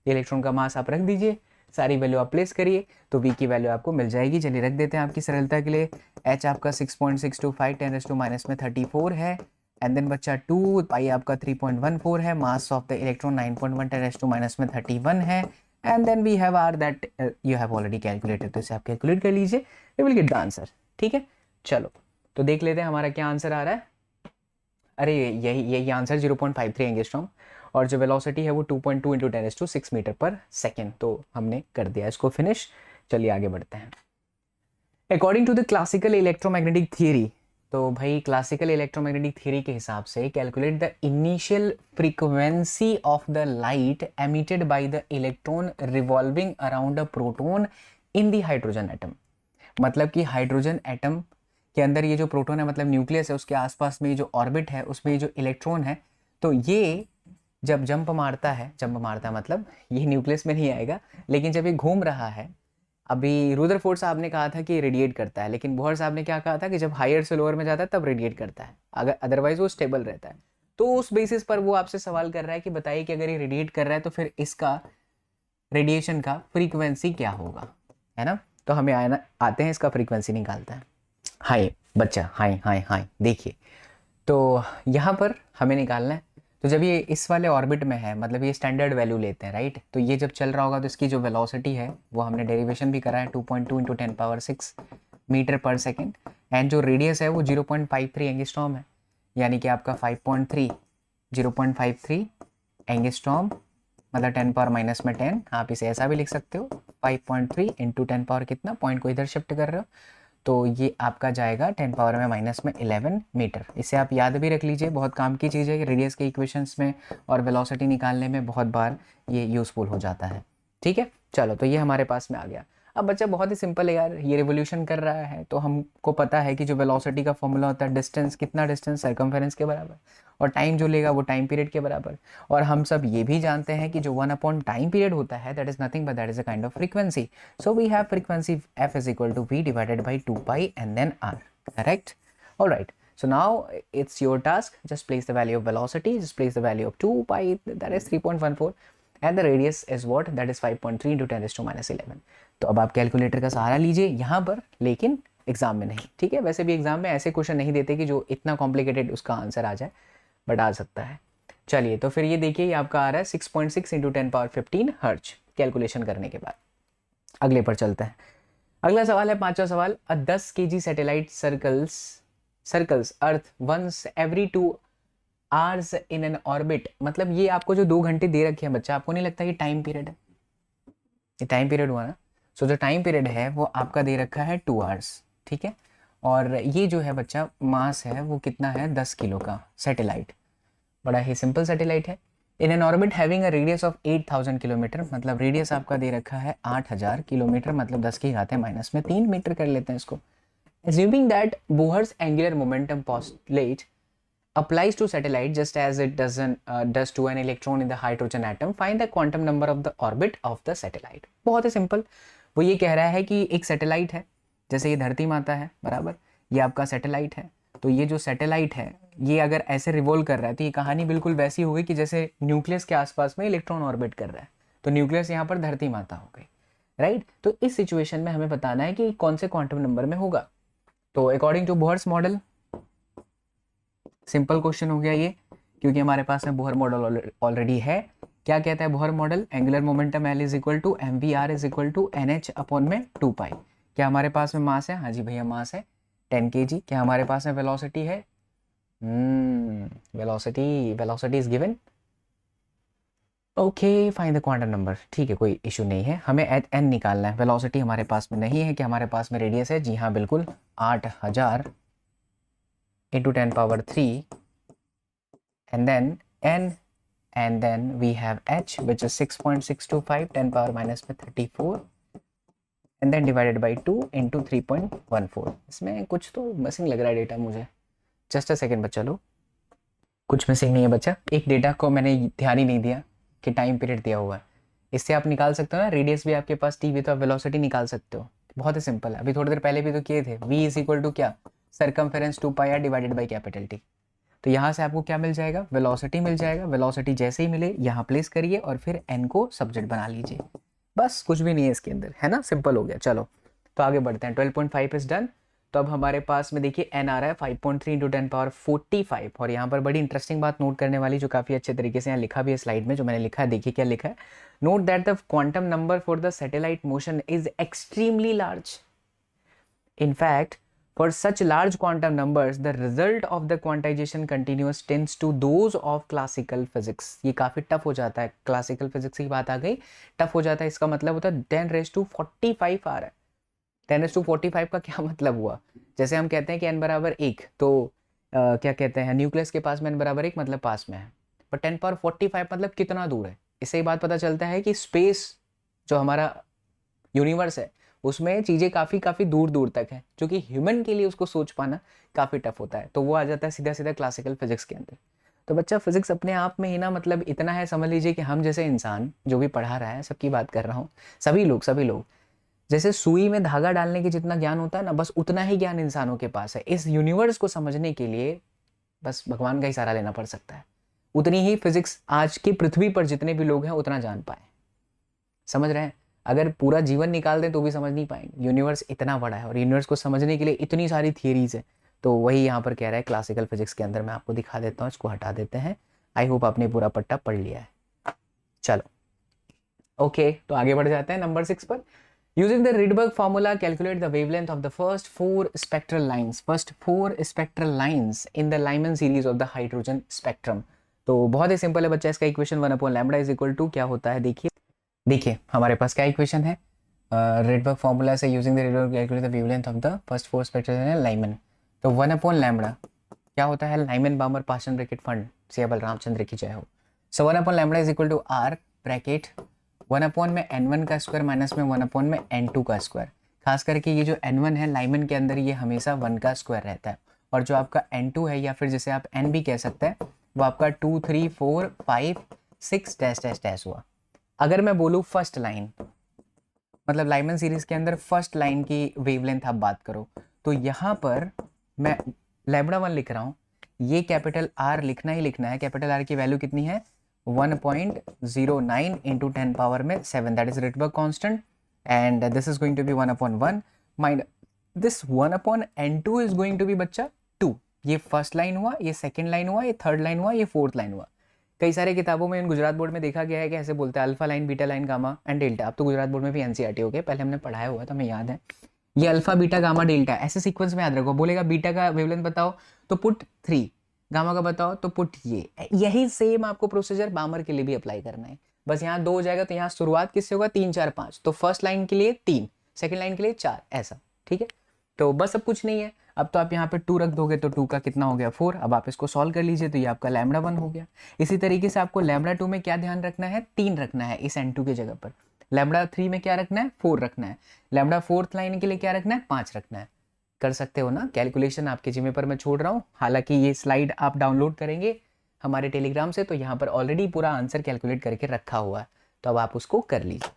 [SPEAKER 1] इलेक्ट्रॉन का मास आप रख दीजिए, सारी वैल्यू आप प्लेस करिए तो v की वैल्यू आपको मिल जाएगी। चलिए रख देते हैं आपकी सरलता के लिए, h आपका 6.625 10⁻⁻34 है, एंड देन बच्चा 2 पाई आपका 3.14 है, मास ऑफ द इलेक्ट्रॉन 9.1 10⁻31 है, and then we have R that you have already calculated, तो इसे आप कैलकुलेट कर लीजिए, you will get the answer. ठीक है, चलो तो देख लेते हैं हमारा क्या आंसर आ रहा है। अरे यही आंसर 0.53 एंगस्ट्रॉम, और जो वेलोसिटी है वो 2.2 इंटू 10⁻6 मीटर पर सेकेंड। तो हमने कर दिया इसको फिनिश। चलिए आगे बढ़ते हैं। According to the classical electromagnetic theory, तो भाई क्लासिकल इलेक्ट्रोमैग्नेटिक थियरी के हिसाब से calculate the initial frequency of the light emitted by the electron revolving around a proton in the hydrogen atom. मतलब कि हाइड्रोजन एटम के अंदर ये जो प्रोटॉन है, मतलब न्यूक्लियस है, उसके आसपास में ये जो ऑर्बिट है उसमें ये जो इलेक्ट्रॉन है, तो ये जब जंप मारता है मतलब ये न्यूक्लियस में नहीं आएगा, लेकिन जब ये घूम रहा है, अभी रुदरफोर्ड साहब ने कहा था कि रेडिएट करता है, लेकिन बोहर साहब ने क्या कहा था कि जब हायर से लोअर में जाता है तब रेडिएट करता है, अगर अदरवाइज वो स्टेबल रहता है। तो उस बेसिस पर वो आपसे सवाल कर रहा है कि बताइए कि अगर ये रेडिएट कर रहा है तो फिर इसका रेडिएशन का फ्रीक्वेंसी क्या होगा, है ना। तो हमें आते हैं इसका फ्रीक्वेंसी निकालते हैं। हाय बच्चा, हाय हाय हाय, देखिए तो यहाँ पर हमें निकालना है। तो जब ये इस वाले ऑर्बिट में है, मतलब ये स्टैंडर्ड वैल्यू लेते हैं, राइट, तो ये जब चल रहा होगा तो इसकी जो वेलोसिटी है वो हमने डेरिवेशन भी करा है, 2.2 इंटू 10⁻6 मीटर पर सेकेंड, एंड जो रेडियस है वो 0.53 एंगस्ट्रॉम है, यानी कि आपका 0.53 एंगस्ट्रॉम, मतलब 10⁻⁻10, आप इसे ऐसा भी लिख सकते हो, 5.3 इंटू 10 कितना, पॉइंट को इधर शिफ्ट कर रहे हो, तो ये आपका जाएगा 10⁻⁻11 मीटर। इसे आप याद भी रख लीजिए, बहुत काम की चीज़ है कि रेडियस के इक्वेशंस में और वेलोसिटी निकालने में बहुत बार ये यूज़फुल हो जाता है। ठीक है, चलो तो ये हमारे पास में आ गया। अब बच्चा बहुत ही सिंपल है यार, ये रिवोल्यूशन कर रहा है तो हमको पता है कि जो वेलोसिटी का फॉर्मूला होता है डिस्टेंस, कितना डिस्टेंस सर्कमफेरेंस के बराबर, और टाइम जो लेगा वो टाइम पीरियड के बराबर। और हम सब ये भी जानते हैं कि जो 1 टाइम पीरियड होता है that is nothing but that is a kind of frequency. So we have frequency f is equal to v divided by 2π and then r, correct. Alright, so now it's your task, just place the value of velocity, just place the value of 2π, that is 3.14, and the radius is what, that is 5.3 into 10⁻11। तो अब आप calculator का सहारा लीजिए यहाँ पर, लेकिन exam में नहीं, ठीक है। वैसे भी एग्जाम में ऐसे क्वेश्चन नहीं देते कि जो इतना कॉम्प्लिकेटेड उसका आंसर आ जाए, बट आ सकता है। चलिए तो फिर ये देखिए, ये आपका आ रहा है 6.6 इंटू 10⁻15 हर्ट्ज कैलकुलेशन करने के बाद। अगले पर चलते हैं। अगला सवाल है, पांचवा सवाल, 10 kg satellite circles earth once every 2 hours in an orbit. मतलब ये आपको जो 2 घंटे दे रखे हैं बच्चा, आपको नहीं लगता ये टाइम पीरियड है, ये टाइम पीरियड हुआ ना। सो जो टाइम पीरियड है वो आपका दे रखा है 2 आवर्स, ठीक है। और ये जो है बच्चा मास है वो कितना है, 10 किलो का सैटेलाइट, बड़ा ही सिंपल सैटेलाइट है। इन an orbit having a radius of 8000 kilometre, मतलब रेडियस आपका दे रखा है 8000 किलोमीटर, मतलब 10⁻³ मीटर कर लेते हैं इसको। Assuming that Bohr's angular momentum postulate applies to satellite just as it does to an electron in the hydrogen atom, find the quantum number of the orbit of the satellite। बहुत ही simple, वो ये कह रहा है कि एक satellite है, जैसे ये धरती माता है बराबर, ये आपका सैटेलाइट है, तो ये जो सैटेलाइट है ये अगर ऐसे रिवॉल्व कर रहा है तो ये कहानी बिल्कुल वैसी होगी कि जैसे न्यूक्लियस के आसपास में इलेक्ट्रॉन ऑर्बिट कर रहा है, तो न्यूक्लियस यहाँ पर धरती माता हो गई, राइट। तो इस सिचुएशन में हमें बताना है कि कौन से क्वांटम नंबर में होगा। तो according to Bohr's model, simple question हो गया ये, क्योंकि हमारे पास में बोहर मॉडल ऑलरेडी है। क्या कहता है Bohr model? Angular momentum L is equal to M V R is equal to N H upon में 2 पाई। क्या हमारे पास में मास है? हाँ जी भैया मास है 10 kg। क्या हमारे पास में वेलोसिटी है? Velocity is given. Okay, find the quantum number. ठीक है, कोई इशू नहीं है, हमें एन निकालना है। वेलोसिटी हमारे पास में नहीं है। क्या हमारे पास में रेडियस है? जी हाँ बिल्कुल, 8000 into 10 power 3 and then we have h which is 6.625 10 power minus में 34 and then divided by 2 into 3.14। इसमें कुछ तो मिसिंग लग रहा है डेटा मुझे, जस्ट अ सेकेंड बच्चा लो, कुछ मिसिंग नहीं है बच्चा। एक डेटा को मैंने ध्यान ही नहीं दिया कि टाइम पीरियड दिया हुआ है। इससे आप निकाल सकते हो ना, रेडियस भी आपके पास टी भी, तो आप वेलोसिटी निकाल सकते हो। बहुत ही सिंपल है, अभी थोड़ी देर पहले भी तो किए थे। v इज इक्वल टू क्या? Circumference 2 pi R divided by capital T. तो यहाँ से आपको क्या मिल जाएगा? वेलोसिटी मिल जाएगा। वेलोसिटी जैसे ही मिले यहाँ प्लेस करिए और फिर n को सब्जेक्ट बना लीजिए, बस कुछ भी नहीं है इसके अंदर, है ना, सिंपल हो गया। चलो तो आगे बढ़ते हैं। 12.5 इज डन। तो अब हमारे पास में देखिए n आ रहा है 5.3 इंटू 10 पावर 45। और यहाँ पर बड़ी इंटरेस्टिंग बात नोट करने वाली, जो काफ़ी अच्छे तरीके से यहाँ लिखा भी है स्लाइड में, जो मैंने लिखा है, देखिए क्या लिखा है। Note that the quantum number for the satellite motion is extremely large. In fact, for such large quantum numbers, the result of the quantization continuous tends to those of classical physics। ये काफ़ी tough हो जाता है, classical physics की बात आ गई, tough हो जाता है। इसका मतलब होता है 10⁻45 आ रहा है। 10⁻45 का क्या मतलब हुआ? जैसे हम कहते हैं कि n बराबर 1, तो क्या कहते हैं, न्यूक्लियस के पास में n बराबर 1 मतलब पास में है, पर 10⁻45 मतलब कितना दूर है। इससे ही बात पता चलता है कि स्पेस जो हमारा यूनिवर्स है उसमें चीज़ें काफ़ी दूर दूर तक है, जो कि ह्यूमन के लिए उसको सोच पाना काफ़ी टफ होता है। तो वो आ जाता है सीधा सीधा क्लासिकल फिजिक्स के अंदर। तो बच्चा फिजिक्स अपने आप में ही ना, मतलब इतना है, समझ लीजिए कि हम जैसे इंसान जो भी पढ़ा रहा है, सबकी बात कर रहा हूँ, सभी लोग जैसे सुई में धागा डालने के जितना ज्ञान होता है ना, बस उतना ही ज्ञान इंसानों के पास है। इस यूनिवर्स को समझने के लिए बस भगवान का ही सहारा लेना पड़ सकता है। उतनी ही फिजिक्स आज की पृथ्वी पर जितने भी लोग हैं उतना जान पाए। समझ रहे हैं? अगर पूरा जीवन निकाल दें तो भी समझ नहीं पाएंगे। यूनिवर्स इतना बड़ा है और यूनिवर्स को समझने के लिए इतनी सारी थियरीज है। तो वही यहाँ पर कह रहा है क्लासिकल फिजिक्स के अंदर। मैं आपको दिखा देता हूँ, इसको हटा देते हैं। आई होप आपने पूरा पट्टा पढ़ लिया है। चलो ओके, तो आगे बढ़ जाते हैं नंबर 6 पर। Using the Rydberg formula calculate the wavelength of the first 4 spectral lines in the Lyman series of the hydrogen spectrum. तो बहुत ही सिंपल है बच्चा, इसका इक्वेशन 1/λ इज इक्वल टू क्या होता है, देखिए हमारे पास क्या इक्वेशन है, रिडबर्ग फॉर्मूला से using the Rydberg calculate the wavelength of the first 4 spectral Lyman. तो 1/λ क्या होता है? Lyman Balmer Paschen bracket Pfund से बलरामचंद्र की जय हो। So 1/λ is equal to R bracket 1 में n1 का स्क्वायर माइनस में 1 में n2 का स्क्वायर। खास करके ये जो n1 है लाइमन के अंदर, ये हमेशा 1 का स्क्वायर रहता है, और जो आपका n2 है, या फिर जिसे आप n भी कह सकते हैं, वो आपका 2 3 4 5 6 डैश डैश डैश हुआ। अगर मैं बोलूँ फर्स्ट लाइन, मतलब लाइमन सीरीज के अंदर फर्स्ट लाइन की वेवलेंथ आप बात करो, तो यहाँ पर मैं λ1 लिख रहा हूँ, ये कैपिटल R लिखना ही लिखना है। कैपिटल R की वैल्यू कितनी है? 1.09 इंटू 10 पावर में 7, that is Rydberg constant, and this is going to be 1/1 minus this 1/n2 is going to be बच्चा 2। ये फर्स्ट लाइन हुआ, ये सेकेंड लाइन हुआ, ये थर्ड लाइन हुआ, ये फोर्थ लाइन हुआ। कई सारे किताबों में, इन गुजरात बोर्ड में देखा गया है कि ऐसे बोलते हैं alpha line, beta line, gamma and delta. अब तो गुजरात बोर्ड में भी एनसीईआरटी हो गया, पहले हमने पढ़ाया हुआ तो हमें याद है। ये अल्फा बीटा गामा डेल्टा ऐसे सीक्वेंस में याद रखो। बोलेगा बीटा का वेवलेंथ बताओ तो पुट 3, गामा का बताओ तो पुट ये। यही सेम आपको प्रोसीजर बामर के लिए भी अप्लाई करना है। बस यहाँ 2 हो जाएगा, तो यहाँ शुरुआत किससे होगा? 3 4 5। तो फर्स्ट लाइन के लिए 3, सेकेंड लाइन के लिए 4, ऐसा। ठीक है, तो बस अब कुछ नहीं है। अब तो आप यहाँ पे 2 रख दोगे तो 2 का कितना हो गया? 4। अब आप इसको सॉल्व कर लीजिए, तो ये आपका λ1 हो गया। इसी तरीके से आपको λ2 में क्या ध्यान रखना है? 3 रखना है इस n2 की जगह पर। λ3 में क्या रखना है? 4 रखना है। λ4th लाइन के लिए क्या रखना है? 5 रखना है। कर सकते हो ना, कैलकुलेशन आपके जिम्मे पर मैं छोड़ रहा हूँ। हालांकि ये स्लाइड आप डाउनलोड करेंगे हमारे टेलीग्राम से, तो यहाँ पर ऑलरेडी पूरा आंसर कैलकुलेट करके रखा हुआ है, तो अब आप उसको कर लीजिए।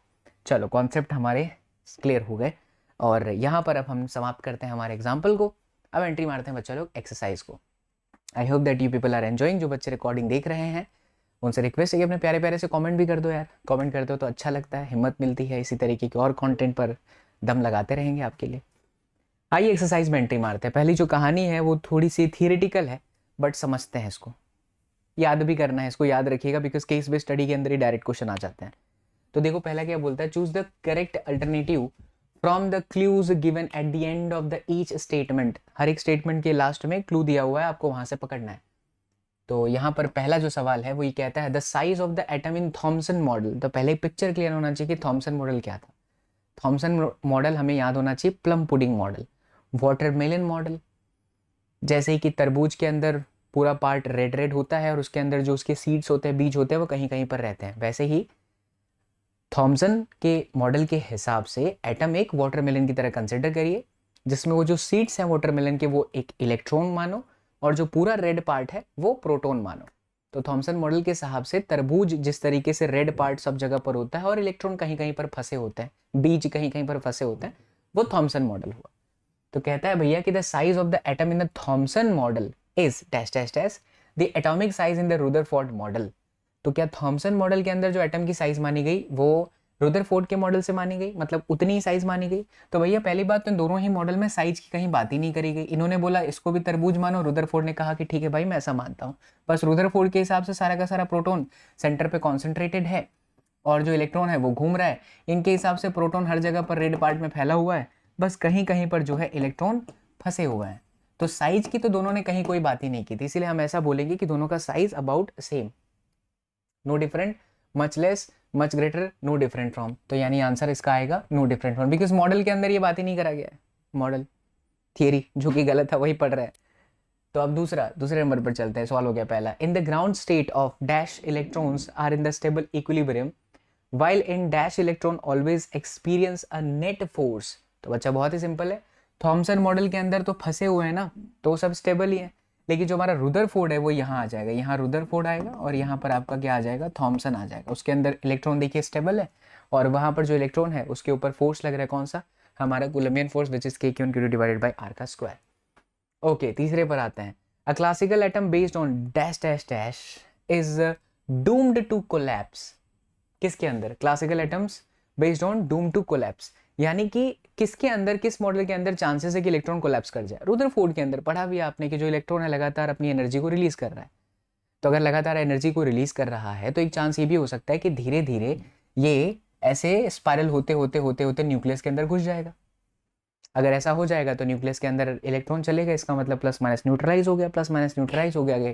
[SPEAKER 1] चलो कॉन्सेप्ट हमारे क्लियर हो गए, और यहाँ पर अब हम समाप्त करते हैं हमारे एग्जाम्पल को। अब एंट्री मारते हैं बच्चा लोग एक्सरसाइज को। I hope that you people are enjoying. जो बच्चे रिकॉर्डिंग देख रहे हैं उनसे रिक्वेस्ट है कि अपने प्यारे प्यारे से कमेंट भी कर दो यार। कमेंट करते हो तो अच्छा लगता है, हिम्मत मिलती है। इसी तरीके के और कंटेंट पर दम लगाते रहेंगे आपके लिए। आइए एक्सरसाइज में एंट्री मारते हैं। पहली जो कहानी है वो थोड़ी सी थियरेटिकल है, बट समझते हैं इसको, याद भी करना है, इसको याद रखिएगा बिकॉज केस बेस्ड स्टडी के अंदर ही डायरेक्ट क्वेश्चन आ जाते हैं। तो देखो पहला क्या बोलता है, choose the correct alternative from the clues given at the end of the each statement. हर एक स्टेटमेंट के लास्ट में क्लू दिया हुआ है, आपको वहां से पकड़ना है। तो यहाँ पर पहला जो सवाल है वो ये कहता है the size of the atom in Thomson model. तो पहले पिक्चर क्लियर होना चाहिए कि थॉमसन मॉडल क्या था। थॉमसन मॉडल हमें याद होना चाहिए plum pudding model, watermelon model, जैसे कि तरबूज के अंदर पूरा पार्ट रेड रेड होता है और उसके अंदर जो उसके सीड्स होते हैं, बीज होते हैं, वो कहीं कहीं पर रहते हैं, वैसे ही थॉमसन के मॉडल के हिसाब से एटम एक वाटरमेलन की तरह कंसिडर करिए, जिसमें वो जो सीड्स हैं वाटरमेलन के वो एक इलेक्ट्रॉन मानो और जो पूरा रेड पार्ट है वो प्रोटॉन मानो। तो थॉमसन मॉडल के हिसाब से तरबूज जिस तरीके से रेड पार्ट सब जगह पर होता है और इलेक्ट्रॉन कहीं कहीं पर फंसे होते हैं, बीज कहीं कहीं पर फंसे होते हैं, वो थॉमसन मॉडल हुआ। तो कहता है भैया कि the size of the atom in the Thompson model is dash dash dash the atomic size in the Rutherford model. तो क्या थॉमसन मॉडल के अंदर जो एटम की साइज मानी गई वो रुदरफोर्ड के मॉडल से मानी गई, मतलब उतनी ही साइज मानी गई। तो भैया पहली बात तो इन दोनों ही मॉडल में साइज की कहीं बात ही नहीं करी गई। इन्होंने बोला इसको भी तरबूज मानो, रुदरफोर्ड ने कहा कि ठीक है भाई मैं ऐसा मानता हूँ, बस रुदरफोर्ड के हिसाब से सारा का सारा प्रोटॉन सेंटर पे कॉन्सेंट्रेटेड है और जो इलेक्ट्रॉन है वो घूम रहा है। इनके हिसाब से प्रोटॉन हर जगह पर रेड पार्ट में फैला हुआ है, बस कहीं कहीं पर जो है इलेक्ट्रॉन फंसे हुए हैं। तो साइज की तो दोनों ने कहीं कोई बात ही नहीं की थी, इसीलिए हम ऐसा बोलेंगे कि दोनों का size about same, no different, much less, much greater, no different from. तो यानी आंसर इसका आएगा no different from, because model के अंदर ये बात ही नहीं करा गया है, मॉडल थियरी जो कि गलत है वही पढ़ रहा है। तो अब दूसरे नंबर पर चलते हैं। सवाल हो गया पहला, in the ground state of dash electrons are in the stable equilibrium while in dash electron always experience a net force. तो बच्चा बहुत ही सिंपल है, थॉमसन मॉडल के अंदर तो फंसे हुए हैं ना, तो वो सब स्टेबल ही है, लेकिन जो हमारा रुदरफोर्ड है वो यहाँ आ जाएगा, यहाँ रुदरफोर्ड आएगा और यहाँ पर आपका क्या आ जाएगा, थॉमसन आ जाएगा। उसके अंदर इलेक्ट्रॉन देखिए स्टेबल है और वहाँ पर जो इलेक्ट्रॉन है उसके ऊपर फोर्स लग रहा है, कौन सा, हमारा Coulombian force which is K(Q)(Q2) divided by R का स्क्वायर। ओके, तीसरे पर आते हैं। A classical atom based on dash dash dash is doomed to collapse. किसके अंदर, classical atoms based on doom to collapse, यानी कि किसके अंदर, किस मॉडल के अंदर चांसेस है कि इलेक्ट्रॉन कोलैप्स कर जाए। रुदरफोर्ड के अंदर पढ़ा भी आपने कि जो इलेक्ट्रॉन है लगातार अपनी एनर्जी को रिलीज कर रहा है। तो अगर लगातार एनर्जी को रिलीज कर रहा है तो एक चांस ये भी हो सकता है कि धीरे धीरे ये ऐसे स्पाइरल होते होते होते होते न्यूक्लियस के अंदर घुस जाएगा। अगर ऐसा हो जाएगा तो न्यूक्लियस के अंदर इलेक्ट्रॉन चलेगा, इसका मतलब प्लस माइनस न्यूट्रलाइज हो गया, प्लस माइनस न्यूट्रलाइज हो गया,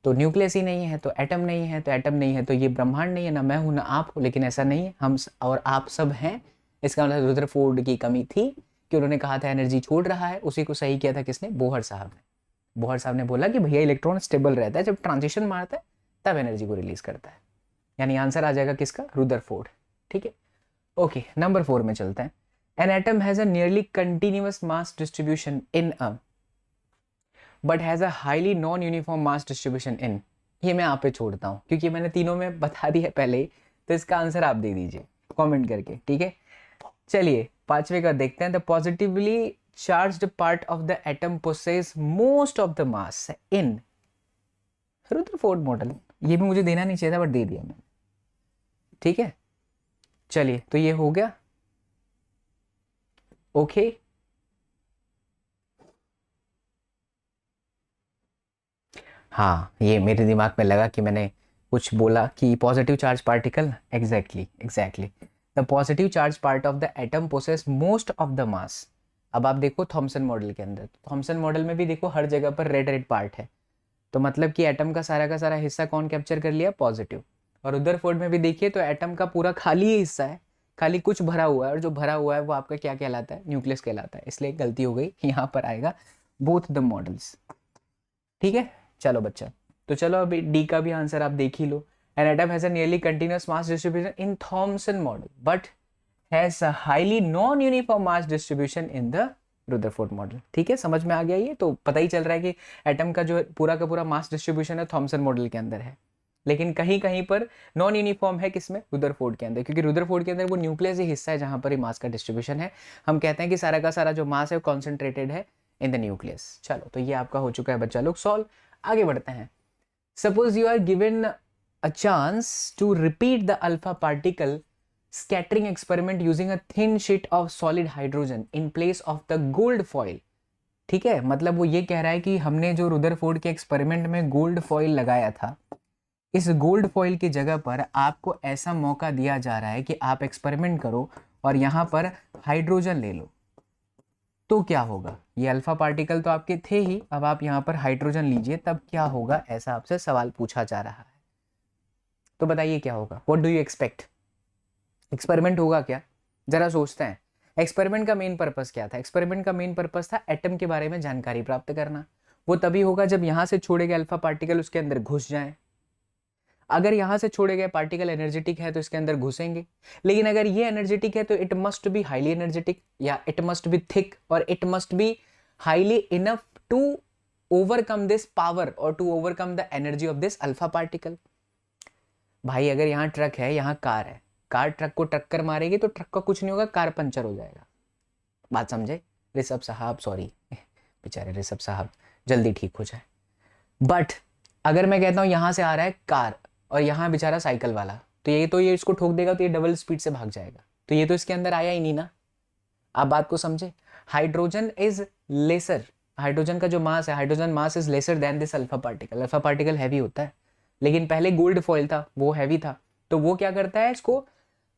[SPEAKER 1] तो न्यूक्लियस ही नहीं है तो एटम नहीं है, तो एटम नहीं है तो ये ब्रह्मांड नहीं है, ना मैं हूं ना आप हो। लेकिन ऐसा नहीं है, हम और आप सब हैं। इसका मतलब रुदरफोर्ड की कमी थी कि उन्होंने कहा था एनर्जी छोड़ रहा है, उसी को सही किया था किसने, बोहर साहब ने। बोहर साहब ने बोला कि भैया इलेक्ट्रॉन स्टेबल रहता है, जब ट्रांजिशन मारता है तब एनर्जी को रिलीज करता है। यानी आंसर आ जाएगा किसका, रुदरफोर्ड। ठीक है, ओके, नंबर 4 में चलते हैं। N atom has a nearly continuous mass distribution in a but has a highly non uniform mass distribution इन। ये मैं आप पे छोड़ता हूँ क्योंकि मैंने तीनों में बता दिया पहले ही, तो इसका आंसर आप दे दीजिए कमेंट करके। ठीक है, चलिए पांचवे का देखते हैं। The positively charged part of the atom possess most of the mass in Rutherford model. ये भी मुझे देना नहीं चाहिए था बट दे दिया मैंने। ठीक है, चलिए तो ये हो गया। ओके, हाँ ये मेरे दिमाग में लगा कि मैंने कुछ बोला कि positive charge particle, exactly the positive charge part of the atom possess most of the mass. अब आप देखो थॉमसन मॉडल के अंदर, थॉमसन मॉडल में भी देखो हर जगह पर रेड रेड पार्ट है, तो मतलब कि एटम का सारा हिस्सा कौन कैप्चर कर लिया, पॉजिटिव। और रुदरफोर्ड में भी देखिए तो एटम का पूरा खाली ही हिस्सा है, खाली कुछ भरा हुआ है, और जो भरा हुआ है वो आपका क्या कहलाता है, न्यूक्लियस कहलाता है। इसलिए गलती हो गई, यहाँ पर आएगा बोथ द मॉडल्स। ठीक है, चलो बच्चा, तो चलो अभी डी का भी आंसर आप देख ही लो। An atom has a nearly continuous mass distribution in Thomson model but has a highly non uniform mass distribution in the Rutherford model. ठीक है, समझ में आ गया, ये तो पता ही चल रहा है कि एटम का जो पूरा का पूरा मास डिस्ट्रीब्यूशन है थॉमसन मॉडल के अंदर है, लेकिन कहीं कहीं पर नॉन यूनिफॉर्म है, किसमें, रुदरफोर्ड के अंदर, क्योंकि रुदरफोर्ड के अंदर वो न्यूक्लियस ही हिस्सा है जहां पर ही मास का डिस्ट्रीब्यूशन है। हम कहते हैं कि सारा का सारा जो मास है कॉन्सेंट्रेटेड है इन द न्यूक्लियस। चलो तो ये आपका हो चुका है बच्चा लोग सॉल्व। आगे बढ़ते हैं। Suppose you are given a chance to repeat the alpha particle scattering experiment using a thin sheet of solid hydrogen in place of the gold foil ठीक है, मतलब वो ये कह रहा है कि हमने जो रुदरफोर्ड के एक्सपेरिमेंट में गोल्ड फॉइल लगाया था, इस गोल्ड फॉइल की जगह पर आपको ऐसा मौका दिया जा रहा है कि आप एक्सपेरिमेंट करो और यहाँ पर हाइड्रोजन ले लो, तो क्या होगा? ये अल्फा पार्टिकल तो आपके थे ही, अब आप यहाँ पर हाइड्रोजन लीजिए, तब क्या होगा, ऐसा आपसे सवाल पूछा जा रहा है। तो बताइए क्या होगा, what do you expect? Experiment होगा क्या? जरा सोचते हैं। एक्सपेरिमेंट का मेन पर्पस क्या था? एक्सपेरिमेंट का मेन पर्पस था एटम के बारे में जानकारी प्राप्त करना। वो तभी होगा जब यहाँ से छोड़े गए अल्फा पार्टिकल उसके अंदर घुस जाएं। अगर यहाँ से छोड़े गए पार्टिकल एनर्जेटिक है तो इसके अंदर घुसेंगे, लेकिन अगर ये एनर्जेटिक है तो it must be highly energetic, या इट मस्ट बी थिक, और it must be highly enough to overcome this power और to overcome the energy of this alpha particle. भाई अगर यहाँ ट्रक है, यहाँ कार है, कार ट्रक को टक्कर मारेगी तो ट्रक का कुछ नहीं होगा, कार पंचर हो जाएगा। बात समझे ऋषभ साहब? सॉरी बेचारे ऋषभ साहब, जल्दी ठीक हो जाए। बट अगर मैं कहता हूँ यहाँ से आ रहा है कार और यहाँ बेचारा साइकिल वाला, तो ये इसको ठोक देगा तो ये डबल स्पीड से भाग जाएगा, तो ये तो इसके अंदर आया ही नहीं ना। आप बात को समझे? हाइड्रोजन इज लेसर, हाइड्रोजन का जो मास है, hydrogen mass is lesser than this alpha particle. Alpha particle heavy होता है, लेकिन पहले गोल्ड फॉइल था, वो हैवी था, तो वो क्या करता है, इसको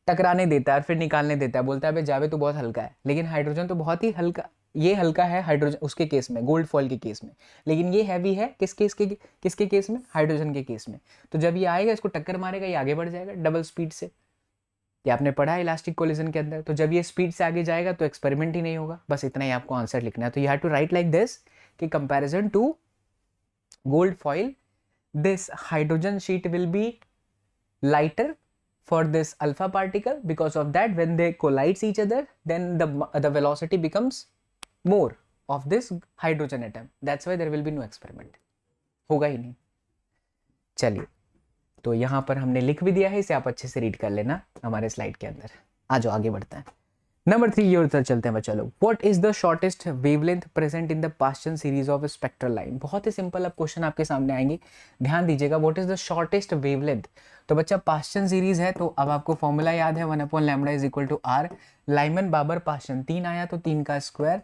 [SPEAKER 1] टकराने देता है और फिर निकालने देता है, बोलता है भाई जावे तो बहुत हल्का है। लेकिन हाइड्रोजन तो बहुत ही हल्का, ये हल्का है हाइड्रोजन उसके केस में, गोल्ड फॉइल के केस में, लेकिन ये हैवी है किसके केस में? हाइड्रोजन के केस में। तो जब ये आएगा, इसको टक्कर मारेगा, ये आगे बढ़ जाएगा डबल स्पीड से। ये आपने पढ़ा है इलास्टिक कोलिजन के अंदर। तो जब ये स्पीड से आगे जाएगा तो एक्सपेरिमेंट ही नहीं होगा। बस इतना ही आपको आंसर लिखना है। तो you have to write like this कि comparison to gold foil, this hydrogen sheet will be lighter for this alpha particle. Because of that, when they collide each other, then the velocity becomes more of this hydrogen atom. That's why there will be no experiment. होगा ही नहीं। चलिए, तो यहाँ पर हमने लिख भी दिया है, इसे आप अच्छे से रीड कर लेना हमारे स्लाइड के अंदर। आ जाओ आगे बढ़ते हैं। नंबर 3 की ओर चलते हैं बच्चा लोग। What is the shortest wavelength present in the Paschen series of spectral line? बहुत ही सिंपल अब क्वेश्चन आपके सामने आएंगे, ध्यान दीजिएगा। What is the shortest wavelength? तो बच्चा पास्चन सीरीज है, तो अब आपको फॉर्मूला याद है, 1/λ is equal to R. Lyman Balmer Paschen 3 आया तो 3 का स्क्वायर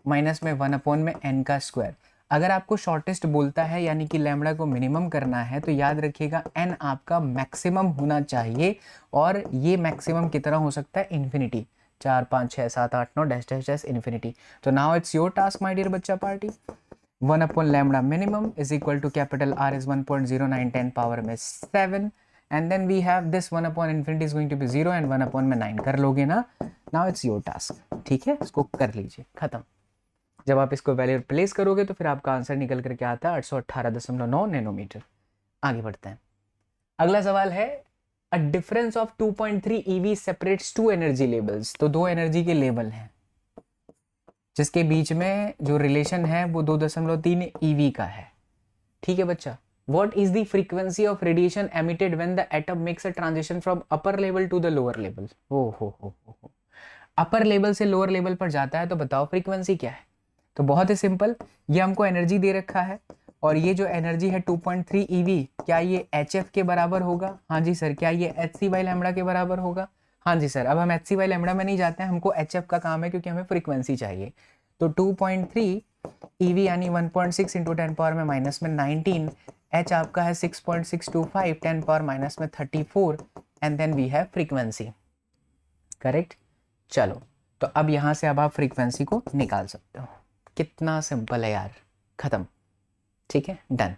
[SPEAKER 1] माइनस में 1/n का स्क्वायर। अगर आपको शॉर्टेस्ट बोलता है यानी कि लैम्बडा को मिनिमम करना है, तो याद रखिएगा n आपका मैक्सिमम होना चाहिए, और ये मैक्सिमम कितना हो सकता है? Infinity. 4 5 6 7 8 9 dash dash dash infinity. तो now it's your task my dear बच्चा party. 1/λ minimum is equal to capital R is 1.0910 power में 7, and then we have this 1/infinity is going to be 0 and 1/9 कर लोगे ना। Now it's your task, ठीक है, इसको कर लीजिए, खत्म। जब आप इसको वैल्यू प्लेस करोगे तो फिर आपका आंसर निकल करके आता है 818.9 नैनोमीटर। आगे बढ़ते हैं। अगला सवाल है, A difference of 2.3 EV separates two energy labels। तो दो एनर्जी के लेवल हैं जिसके बीच में जो रिलेशन है वो 2.3 EV का है, ठीक है बच्चा। What is the frequency of radiation emitted when the atom makes a transition from upper level to the lower level? हो अपर लेवल से लोअर लेवल पर जाता है, तो बताओ फ्रीक्वेंसी क्या है? तो बहुत ही सिंपल, ये हमको एनर्जी दे रखा है, और ये जो एनर्जी है 2.3 EV, क्या ये HF के बराबर होगा? हाँ जी सर। क्या ये hc/λ के बराबर होगा? हाँ जी सर। अब हम hc/λ में नहीं जाते हैं, हमको HF का काम है, क्योंकि हमें फ्रीक्वेंसी चाहिए। तो 2.3 EV यानी 1.6 इंटू 10 पावर में माइनस में 19, H आपका है 6.625 10 पावर माइनस में 34, and then we have frequency, correct. चलो, तो अब यहाँ से अब आप फ्रीक्वेंसी को निकाल सकते हो। कितना सिंपल है यार, खत्म, ठीक है, डन।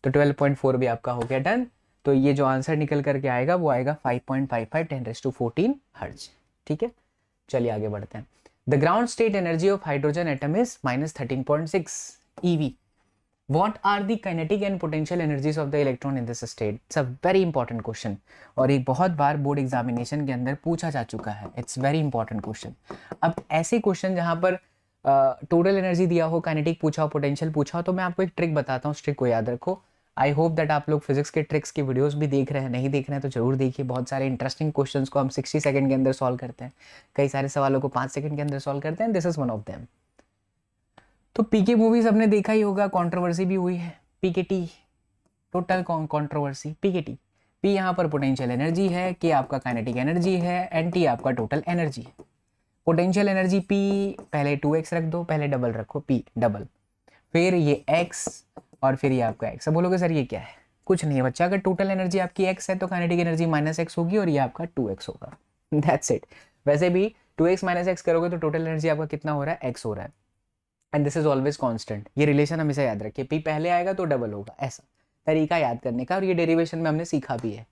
[SPEAKER 1] तो 12.4 भी आपका हो गया डन। तो ये जो आंसर निकल करके आएगा वो आएगा 5.55 10⁻14 हर्ट्ज, ठीक है। चलिए आगे बढ़ते हैं। The ground state energy of hydrogen atom is -13.6 EV। What are the kinetic and potential energies of the electron in this state? It's a very important question, और एक बहुत बार बोर्ड एग्जामिनेशन के अंदर पूछा जा चुका है। It's very important question. अब ऐसे क्वेश्चन जहाँ पर टोटल एनर्जी दिया हो, काइनेटिक पूछा हो, पोटेंशियल पूछा हो, तो मैं आपको एक ट्रिक बताता हूँ, उस ट्रिक को याद रखो। आई होप दैट आप लोग फिजिक्स के ट्रिक्स की वीडियोस भी देख रहे हैं, नहीं देख रहे हैं तो जरूर देखिए। बहुत सारे इंटरेस्टिंग क्वेश्चंस को हम 60 सेकंड के अंदर सॉल्व करते हैं, कई सारे सवालों को 5 सेकंड के अंदर सॉल्व करते हैं। This is one of them. तो पीके मूवीज हमने देखा ही होगा, कंट्रोवर्सी भी हुई है। PKT, total controversy, PKT. P यहाँ पर पोटेंशियल एनर्जी है, के आपका काइनेटिक एनर्जी है, एंड टी आपका टोटल एनर्जी है। पोटेंशियल एनर्जी पी, पहले 2x रख दो, पहले डबल रखो, पी डबल, फिर ये x और फिर ये आपका x। अब बोलोगे सर ये क्या है? कुछ नहीं है बच्चा, अगर टोटल एनर्जी आपकी x है तो काइनेटिक एनर्जी -x होगी और ये आपका 2x होगा। That's it. वैसे भी 2x - x करोगे तो टोटल एनर्जी आपका कितना हो रहा है? x हो रहा है। And this is always constant. ये रिलेशन हमेशा याद रखिए, p पहले आएगा तो डबल होगा, ऐसा तरीका याद करने का, और ये डेरिवेशन में हमने सीखा भी है।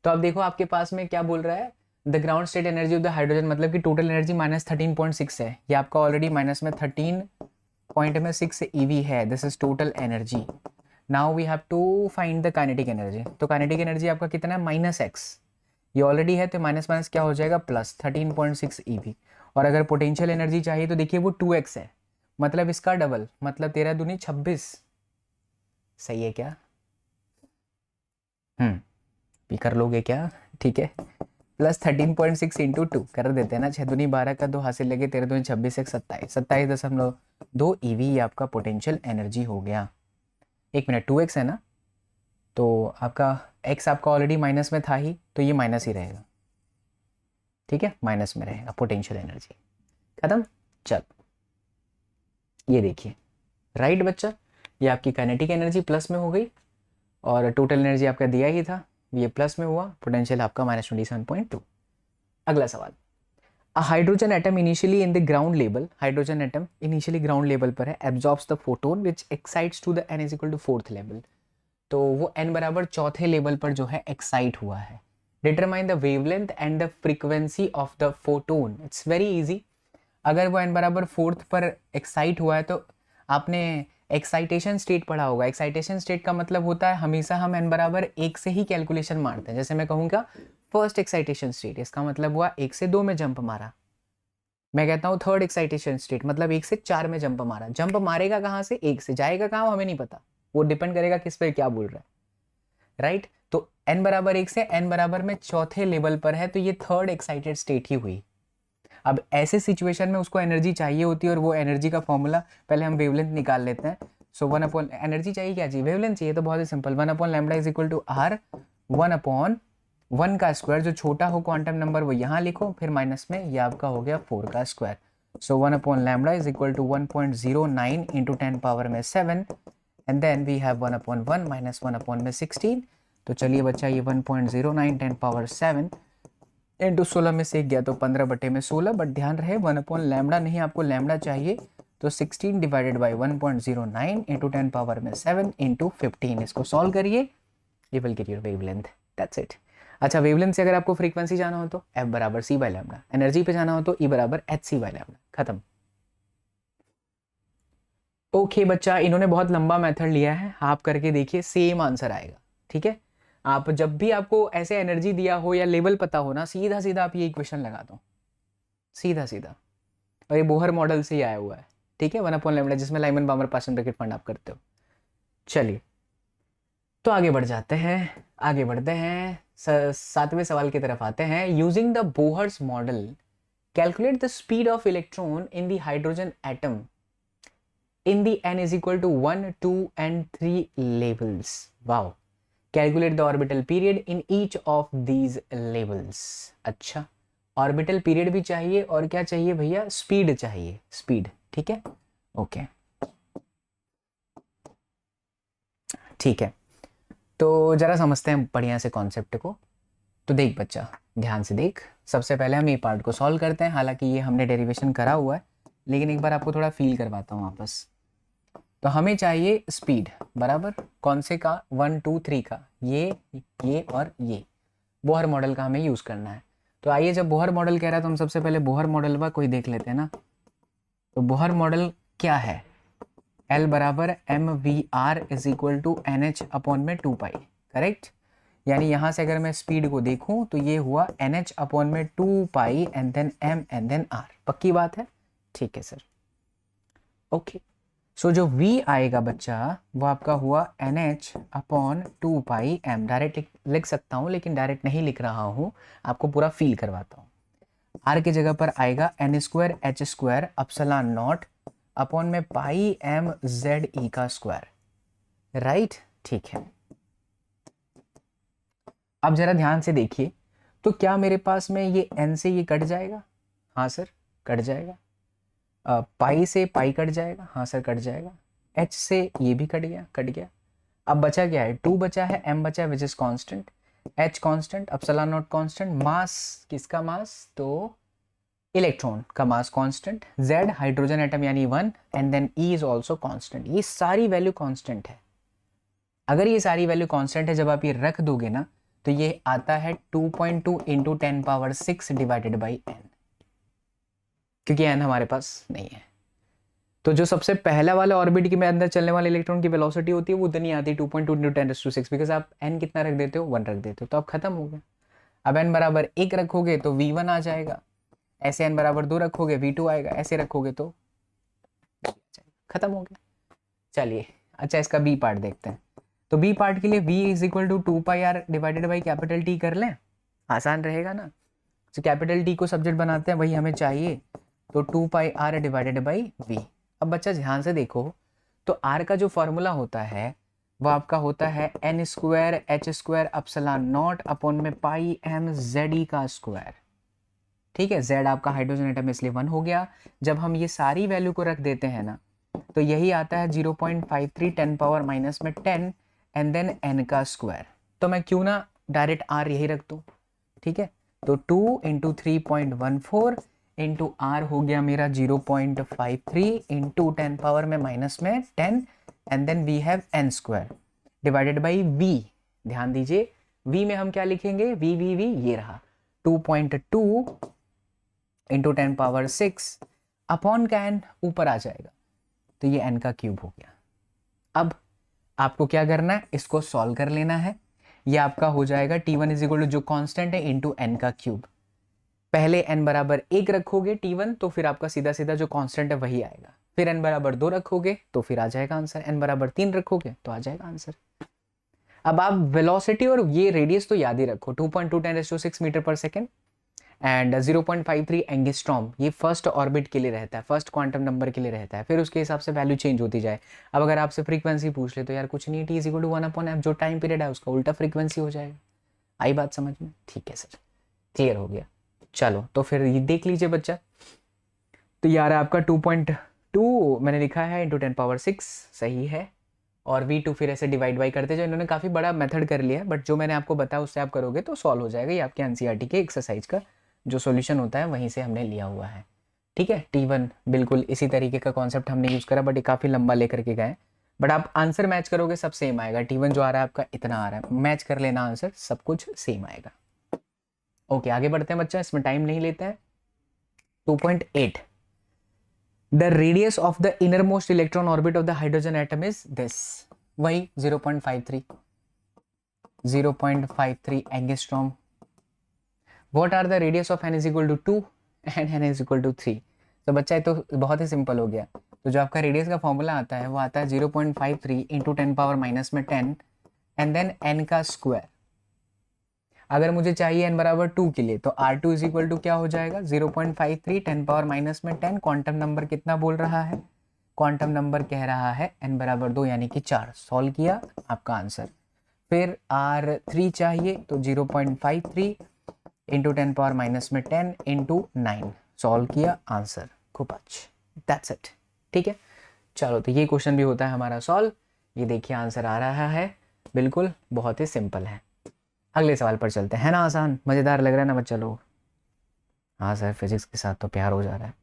[SPEAKER 1] तो अब देखो आपके पास में क्या बोल रहा है, the ground state energy of the hydrogen, मतलब कि टोटल एनर्जी -13.6 है। ये आपका ऑलरेडी माइनस में 13.6 EV है। This is total energy. Now we have to find the kinetic energy. तो काइनेटिक एनर्जी आपका कितना है? -x। ये ऑलरेडी है तो माइनस माइनस क्या हो जाएगा? Plus 13.6 EV। और अगर पोटेंशियल एनर्जी चाहिए तो देखिए वो 2x है, मतलब इसका डबल, मतलब 13 दूनी 26। सही है क्या? भी कर लोगे क्या? ठीक है, प्लस 13.6 इंटू 2 कर देते हैं ना, 6 दूनी 12 का 2 हासिल लगे, 13 दूनी 26 एक 27.2 EV आपका पोटेंशियल एनर्जी हो गया। एक मिनट, 2x है ना, तो आपका x आपका ऑलरेडी माइनस में था ही, तो ये माइनस ही रहेगा। ठीक है, माइनस में रहेगा पोटेंशियल एनर्जी। खत्म। चल ये देखिए, राइट बच्चा, ये आपकी काइनेटिक एनर्जी प्लस में हो गई और टोटल एनर्जी आपका दिया ही था, ये प्लस में हुआ, पोटेंशियल आपका -27.2। अगला सवाल, a hydrogen atom initially in the ground level, hydrogen atom initially ground level पर है, absorbs the photon which excites to the n = 4th level. तो वो n बराबर चौथे लेवल पर जो है एक्साइट हुआ है। Determine the wavelength and the frequency of the photon. It's very easy. अगर वो n बराबर 4th पर एक्साइट हुआ है तो आपने एक्साइटेशन स्टेट पढ़ा होगा। एक्साइटेशन स्टेट का मतलब होता है हमेशा हम n बराबर 1 से ही कैलकुलेशन मारते हैं। जैसे मैं कहूँगा फर्स्ट एक्साइटेशन स्टेट, इसका मतलब हुआ 1 से 2 में जंप मारा। मैं कहता हूँ थर्ड एक्साइटेशन स्टेट, मतलब 1 से 4 में जंप मारा। जंप मारेगा कहाँ से? 1 से जाएगा कहाँ हमें नहीं पता, वो डिपेंड करेगा किस पे क्या बोल रहा है, राइट। तो n बराबर 1 से n बराबर में चौथे लेवल पर है, तो ये थर्ड एक्साइटेड स्टेट ही हुई। अब ऐसे सिचुएशन में उसको एनर्जी चाहिए होती है, और वो एनर्जी का फॉर्मूला पहले हम वेवलेंथ निकाल लेते हैं। सो 1 एनर्जी चाहिए, क्या चाहिए? वेवलेंथ चाहिए। तो बहुत ही सिंपल, 1/λ = r 1/1 का स्क्वायर। जो छोटा हो क्वांटम नंबर वो यहाँ लिखो, फिर माइनस में ये आपका हो गया 4 का square. So 1/λ = 1.09 × 10⁻⁷ and then we have 1/1 - 1/16। तो चलिए बच्चा, ये 1.09 10⁻⁷ इंटू 16 में से 1 गया तो 15/16। बट ध्यान रहे 1/λ नहीं, आपको लैम्डा चाहिए। तो 16 डिवाइडेड बाई 1.09 इंटू 10⁻⁷ इंटू 15। इसको सॉल्व करिए, ये will get your wavelength. That's it. अच्छा, वेवलेंथ से अगर आपको फ्रीक्वेंसी जाना हो तो F = c/λ, एनर्जी पे जाना हो तो E = hc/λ। खत्म। ओके बच्चा, इन्होंने बहुत लंबा मेथड लिया है, आप करके देखिए सेम आंसर आएगा। ठीक है, आप जब भी आपको ऐसे एनर्जी दिया हो या लेवल पता हो ना, सीधा सीधा आप ये इक्वेशन लगा दो, सीधा सीधा। और ये बोहर मॉडल से ही आया हुआ है। ठीक है, 1/λ, जिसमें लाइमन बामर पार्शियल ब्रैकेट फंड आप करते हो। चलिए तो आगे बढ़ जाते हैं, आगे बढ़ते हैं, 7वें सवाल की तरफ आते हैं। Using the Bohr's model calculate the speed of electron in the hydrogen atom in the n = 1, 2 and 3 levels. Wow. Calculate the orbital period in each of these levels. अच्छा, ऑर्बिटल पीरियड भी चाहिए और क्या चाहिए भैया? स्पीड चाहिए, speed. ठीक है, ओके, ठीक है। तो जरा समझते हैं बढ़िया से कॉन्सेप्ट को। तो देख बच्चा, ध्यान से देख, सबसे पहले हम ये पार्ट को सॉल्व करते हैं। हालांकि ये हमने डेरिवेशन करा हुआ है, लेकिन एक बार आपको थोड़ा फील करवाता हूँ वापस। तो हमें चाहिए स्पीड बराबर कौन से का? 1, 2, 3 का, ये और ये बोहर मॉडल का हमें यूज़ करना है। तो आइए, जब बोहर मॉडल कह रहा है तो हम सबसे पहले बोहर मॉडल का कोई देख लेते हैं ना। तो बोहर मॉडल क्या है? L = mvr = nh/2π, correct. यानी यहाँ से अगर मैं स्पीड को देखूँ तो ये हुआ nh/2π and then m and then r। पक्की बात है? ठीक है सर, ओके। सो जो v आएगा बच्चा वो आपका हुआ nh/2πm। डायरेक्ट लिख सकता हूँ, लेकिन डायरेक्ट नहीं लिख रहा हूँ, आपको पूरा फील करवाता हूँ। r की जगह पर आएगा n² h² ε0 अपॉन में पाई m z e का स्क्वायर, राइट। ठीक है, अब जरा ध्यान से देखिए, तो क्या मेरे पास में ये n से ये कट जाएगा? हाँ सर, कट जाएगा। पाई से पाई कट जाएगा? हाँ सर, कट जाएगा। H से ये भी कट गया, कट गया। अब बचा क्या है, 2 बचा है, m बचा है which is constant, h constant, epsilon not constant, mass किसका मास, तो इलेक्ट्रॉन का mass constant, z hydrogen atom यानी 1 and then E is also constant. ये सारी वैल्यू कांस्टेंट है। अगर ये सारी वैल्यू कांस्टेंट है, जब आप ये रख दोगे ना तो ये आता है 2.2 इंटू 10⁻6 डिवाइडेड बाई n, क्योंकि n हमारे पास नहीं है। तो जो सबसे पहला वाला ऑर्बिट के में अंदर चलने वाले इलेक्ट्रॉन की वेलोसिटी होती है वो उतनी आती है 2.2 इंटू 10⁻6, बिकॉज आप n कितना रख देते हो, 1 रख देते हो, तो अब खत्म हो गया। अब n बराबर 1 रखोगे तो v1 आ जाएगा, ऐसे n बराबर 2 रखोगे v2 आएगा, ऐसे रखोगे तो खत्म हो गया। चलिए अच्छा इसका बी पार्ट देखते हैं। तो बी पार्ट के लिए v is equal to 2πr divided by capital T कर लें, आसान रहेगा ना। तो कैपिटल T को सब्जेक्ट बनाते हैं, वही हमें चाहिए, तो 2πr डिवाइडेड बाई v। अब बच्चा ध्यान से देखो, तो r का जो फॉर्मूला होता है वो आपका होता है n square h square epsilon naught upon में पाई m z का स्क्वायर। ठीक है, z आपका हाइड्रोजन एटम इसलिए 1 हो गया। जब हम ये सारी वैल्यू को रख देते हैं ना तो यही आता है 0.53 10 पावर माइनस में 10 एंड देन n का स्क्वायर। तो मैं क्यों ना डायरेक्ट r यही रख दूं, ठीक है। तो 2 इंटू 3.14 इंटू आर हो गया मेरा 0.53 इंटू 10 पावर में माइनस में 10 and then we have n square divided by v। ध्यान दीजिए v में हम क्या लिखेंगे, v ये रहा 2.2 इंटू 10 पावर 6 अपॉन का n ऊपर आ जाएगा, तो ये n का क्यूब हो गया। अब आपको क्या करना है, इसको सॉल्व कर लेना है। ये आपका हो जाएगा T1 इज इक्वल टू जो कांस्टेंट है इंटू n का क्यूब। पहले n बराबर 1 रखोगे T1 तो फिर आपका सीधा सीधा जो कांस्टेंट है वही आएगा। फिर n बराबर 2 रखोगे तो फिर आ जाएगा आंसर, n बराबर 3 रखोगे तो आ जाएगा आंसर। अब आप वेलोसिटी और ये रेडियस तो याद ही रखो, 2.2 10⁻6 मीटर पर सेकेंड एंड 0.53 एंगस्ट्रॉम, ये फर्स्ट ऑर्बिट के लिए रहता है, फर्स्ट क्वांटम नंबर के लिए रहता है। फिर उसके हिसाब से वैल्यू चेंज होती जाए। अब अगर आपसे फ्रीक्वेंसी पूछ ले तो यार कुछ नहीं, T is equal to 1/f, जो टाइम पीरियड है उसका उल्टा फ्रीक्वेंसी हो जाएगा। आई बात समझ में, ठीक है सर, क्लियर हो गया। चलो तो फिर ये देख लीजिए बच्चा, तो यार आपका 2.2 मैंने लिखा है इंटू 10 पावर 6 सही है, और V2 फिर ऐसे डिवाइड बाई करते जाओ। इन्होंने काफ़ी बड़ा मेथड कर लिया, बट जो मैंने आपको बताया उससे आप करोगे तो सॉल्व हो जाएगा। ये आपके एनसीईआरटी के एक्सरसाइज का जो सॉल्यूशन होता है वहीं से हमने लिया हुआ है, ठीक है। T1 बिल्कुल इसी तरीके का कॉन्सेप्ट हमने यूज़ करा, बट ये काफ़ी लंबा लेकर के गए, बट आप आंसर मैच करोगे सब सेम आएगा। T1 जो आ रहा है आपका इतना आ रहा है, मैच कर लेना आंसर, सब कुछ सेम आएगा। ओके आगे बढ़ते हैं बच्चा, इसमें टाइम नहीं लेते हैं। 2.8 the radius of the innermost electron orbit of the hydrogen atom is this, वही 0.53 angstrom. What are the radius of n is equal to 2 and n is equal to 3? तो बच्चा ये तो बहुत ही सिंपल हो गया। तो जो आपका रेडियस का फॉर्मूला आता है वो आता है 0.53 इंटू 10 पावर माइनस में 10 एंड देन n का स्क्वायर। अगर मुझे चाहिए n बराबर 2 के लिए तो R2 इज इक्वल टू क्या हो जाएगा, 0.53 10 पावर माइनस में 10, क्वांटम नंबर कितना बोल रहा है, क्वांटम नंबर कह रहा है n बराबर 2 यानी कि 4। सॉल्व किया आपका आंसर। फिर R3 चाहिए तो 0.53 इंटू 10 पावर माइनस में 10 इंटू 9, सॉल्व किया आंसर, खूब अच्छा, दैट्स इट, ठीक है। चलो तो ये क्वेश्चन भी होता है हमारा सॉल्व। ये देखिए आंसर आ रहा है, बिल्कुल बहुत ही सिंपल है। अगले सवाल पर चलते हैं, है ना आसान, मज़ेदार लग रहा है ना बच्चा लोग। हाँ सर फिजिक्स के साथ तो प्यार हो जा रहा है,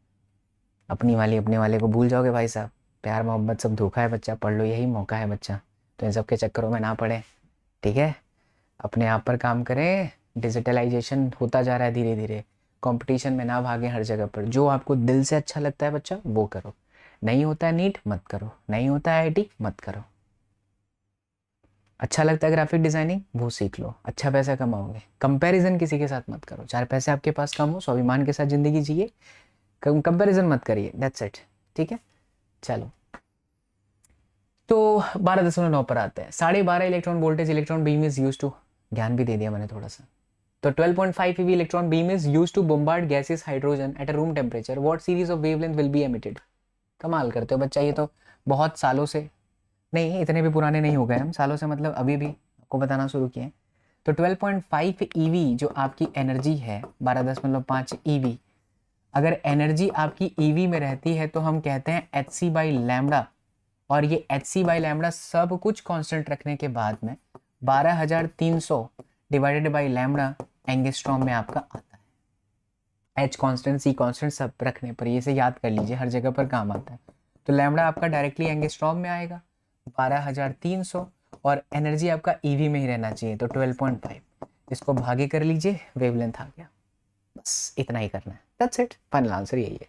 [SPEAKER 1] अपने वाले को भूल जाओगे भाई साहब। प्यार मोहब्बत सब धोखा है बच्चा, पढ़ लो, यही मौका है बच्चा, तो इन सब के चक्करों में ना पड़े, ठीक है। अपने आप पर काम करें, डिजिटलाइजेशन होता जा रहा है धीरे धीरे, कंपटीशन में ना भागें हर जगह पर। जो आपको दिल से अच्छा लगता है बच्चा वो करो, नहीं होता है नीट मत करो, नहीं होता है आईटी मत करो, अच्छा लगता है ग्राफिक डिज़ाइनिंग वो सीख लो, अच्छा पैसा कमाओगे। कंपैरिजन किसी के साथ मत करो, 4 पैसे आपके पास कम हो, स्वाभिमान के साथ ज़िंदगी जिए, कंपैरिजन मत करिए, दैट्स इट, ठीक है। चलो तो 12.9 पर आते हैं। 12.5 electron voltage electron beam is use to, ज्ञान भी दे दिया मैंने थोड़ा सा। तो 12.5 eV electron beam is use to bombard gases hydrogen at a room temperature, what series of wavelength will be emitted. कमाल करते हो बच्चा, ये तो बहुत सालों से, नहीं इतने भी पुराने नहीं हो गए हम, सालों से मतलब अभी भी आपको बताना शुरू किए। तो 12.5 EV जो आपकी एनर्जी है 12.5 EV, अगर एनर्जी आपकी EV में रहती है तो हम कहते हैं HC बाई लैम्डा और ये एच सी बाई लैमडा सब कुछ कांस्टेंट रखने के बाद में 12,300 डिवाइडेड बाई लैमडा एंगस्ट्रॉम में आपका आता है। एच कांस्टेंट, सी कांस्टेंट सब रखने पर, ये से याद कर लीजिए, हर जगह पर काम आता है। तो लैमडा आपका डायरेक्टली एंगस्ट्रॉम में आएगा 12,300, और एनर्जी आपका ईवी में ही रहना चाहिए, तो 12.5। इसको भागे कर लीजिए, वेवलेंथ आ गया। बस इतना ही करना है, दैट्स इट, फाइनल आंसर यही है।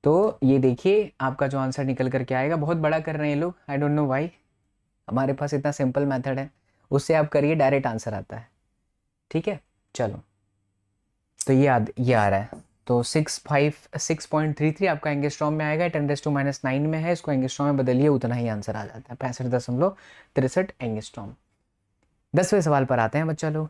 [SPEAKER 1] तो ये देखिए आपका जो आंसर निकल करके आएगा। बहुत बड़ा कर रहे हैं ये लोग, आई डोंट नो व्हाई। हमारे पास इतना सिंपल मेथड है, उससे आप करिए, डायरेक्ट आंसर आता है। ठीक है, चलो, तो ये आ रहा है। तो 6.33 आपका एंगस्ट्रॉम में आएगा, 10⁻⁹ में है, इसको एंगस्ट्रॉम में बदलिए, उतना ही आंसर आ जाता है, 65.63 एंगस्ट्रॉम। 10वें सवाल पर आते हैं बच्चा लोग।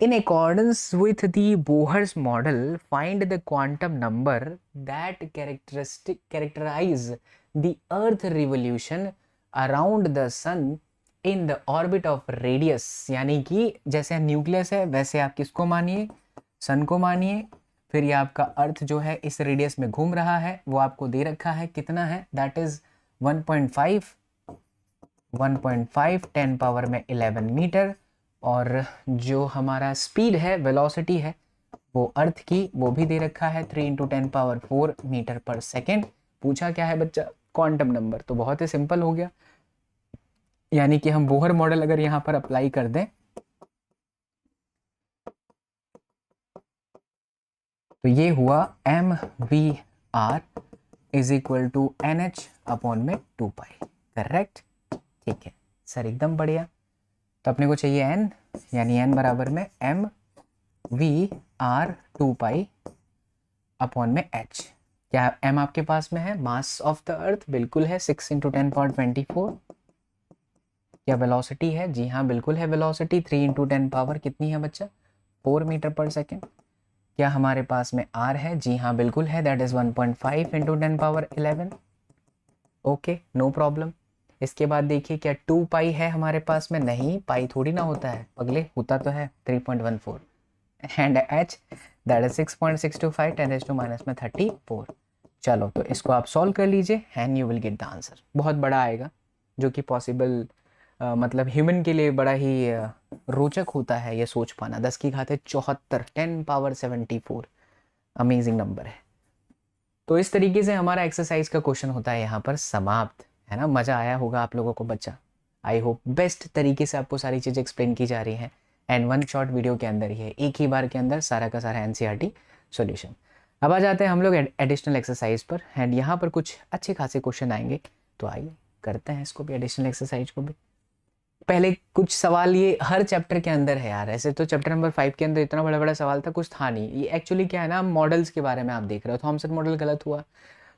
[SPEAKER 1] In accordance with the Bohr's model, find the quantum number that characterize the Earth revolution around the Sun in the orbit of radius। यानी कि जैसे न्यूक्लियस है वैसे आप किसको मानिए, सन को मानिए, फिर ये आपका अर्थ जो है इस रेडियस में घूम रहा है, वो आपको दे रखा है, कितना है, दैट इज 1.5 10⁻11 मीटर। और जो हमारा स्पीड है, वेलोसिटी है वो अर्थ की, वो भी दे रखा है 3 × 10⁴ मीटर पर सेकेंड। पूछा क्या है बच्चा, क्वांटम नंबर। तो बहुत ही सिंपल हो गया, यानी कि हम बोहर मॉडल अगर यहाँ पर अप्लाई कर दें तो ये हुआ mvr is equal to NH upon में 2π। करेक्ट, ठीक है सर, एकदम बढ़िया। तो अपने को चाहिए n, यानी n बराबर में mvr 2π अपॉन में h। क्या m आपके पास में है, मास ऑफ द अर्थ, बिल्कुल है, 6 × 10⁻24। क्या वेलोसिटी है, जी हाँ बिल्कुल है वेलोसिटी, 3 × 10 पावर कितनी है बच्चा, 4 मीटर पर सेकेंड। क्या हमारे पास में r है, जी हाँ बिल्कुल है, that is 1.5 × 10⁻11। Okay, no problem. इसके बाद देखिए क्या 2π है हमारे पास में, नहीं, पाई थोड़ी ना होता है पगले, होता तो है 3.14। And h that is 6.625 10⁻34। चलो, तो इसको आप सॉल्व कर लीजिए and you will get the answer. बहुत बड़ा आएगा, जो कि पॉसिबल मतलब ह्यूमन के लिए बड़ा ही रोचक होता है ये सोच पाना। 10⁻74 10⁻74 अमेजिंग नंबर है। तो इस तरीके से हमारा एक्सरसाइज का क्वेश्चन होता है यहाँ पर समाप्त, है ना। मज़ा आया होगा आप लोगों को बच्चा, आई होप बेस्ट तरीके से आपको सारी चीज़ें एक्सप्लेन की जा रही हैं, एंड वन शॉर्ट वीडियो के अंदर ही है, एक ही बार के अंदर सारा का सारा एनसीईआरटी सॉल्यूशन। अब आ जाते हैं हम लोग एडिशनल एक्सरसाइज पर, एंड यहाँ पर कुछ अच्छे खासे क्वेश्चन आएंगे, तो आइए करते हैं इसको भी, एडिशनल एक्सरसाइज को भी। पहले कुछ सवाल ये हर चैप्टर के अंदर है यार, ऐसे तो चैप्टर नंबर 5 के अंदर इतना बड़ा बड़ा सवाल था, कुछ था नहीं। ये एक्चुअली क्या है ना, मॉडल्स के बारे में आप देख रहे हो, थॉमसन मॉडल गलत हुआ,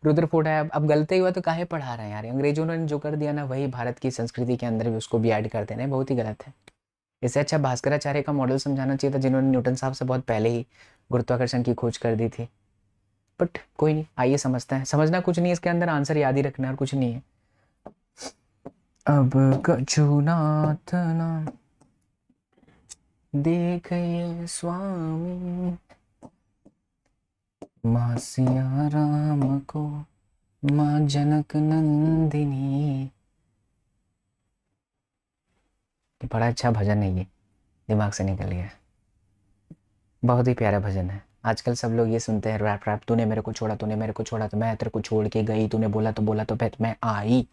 [SPEAKER 1] रुदरफोर्ड है, अब गलती हुआ तो काहे पढ़ा रहे हैं यार। अंग्रेजों ने जो कर दिया ना, वही भारत की संस्कृति के अंदर भी उसको भी ऐड कर देना, बहुत ही गलत है। इससे अच्छा भास्कराचार्य का मॉडल समझाना चाहिए था, जिन्होंने न्यूटन साहब से बहुत पहले ही गुरुत्वाकर्षण की खोज कर दी थी। बट कोई नहीं, आइए समझते हैं। समझना कुछ नहीं है इसके अंदर, आंसर याद ही रखना और कुछ नहीं है। अब कछुनाथ नाम देखिए स्वामी, माँ सिया राम को माँ जनक नंदिनी। बड़ा अच्छा भजन है ये, दिमाग से निकल गया, बहुत ही प्यारा भजन है। आजकल सब लोग ये सुनते हैं रैप रैप, तूने मेरे को छोड़ा, तूने मेरे को छोड़ा, तो मैं तेरे को छोड़ के गई, तूने बोला तो फिर मैं आई।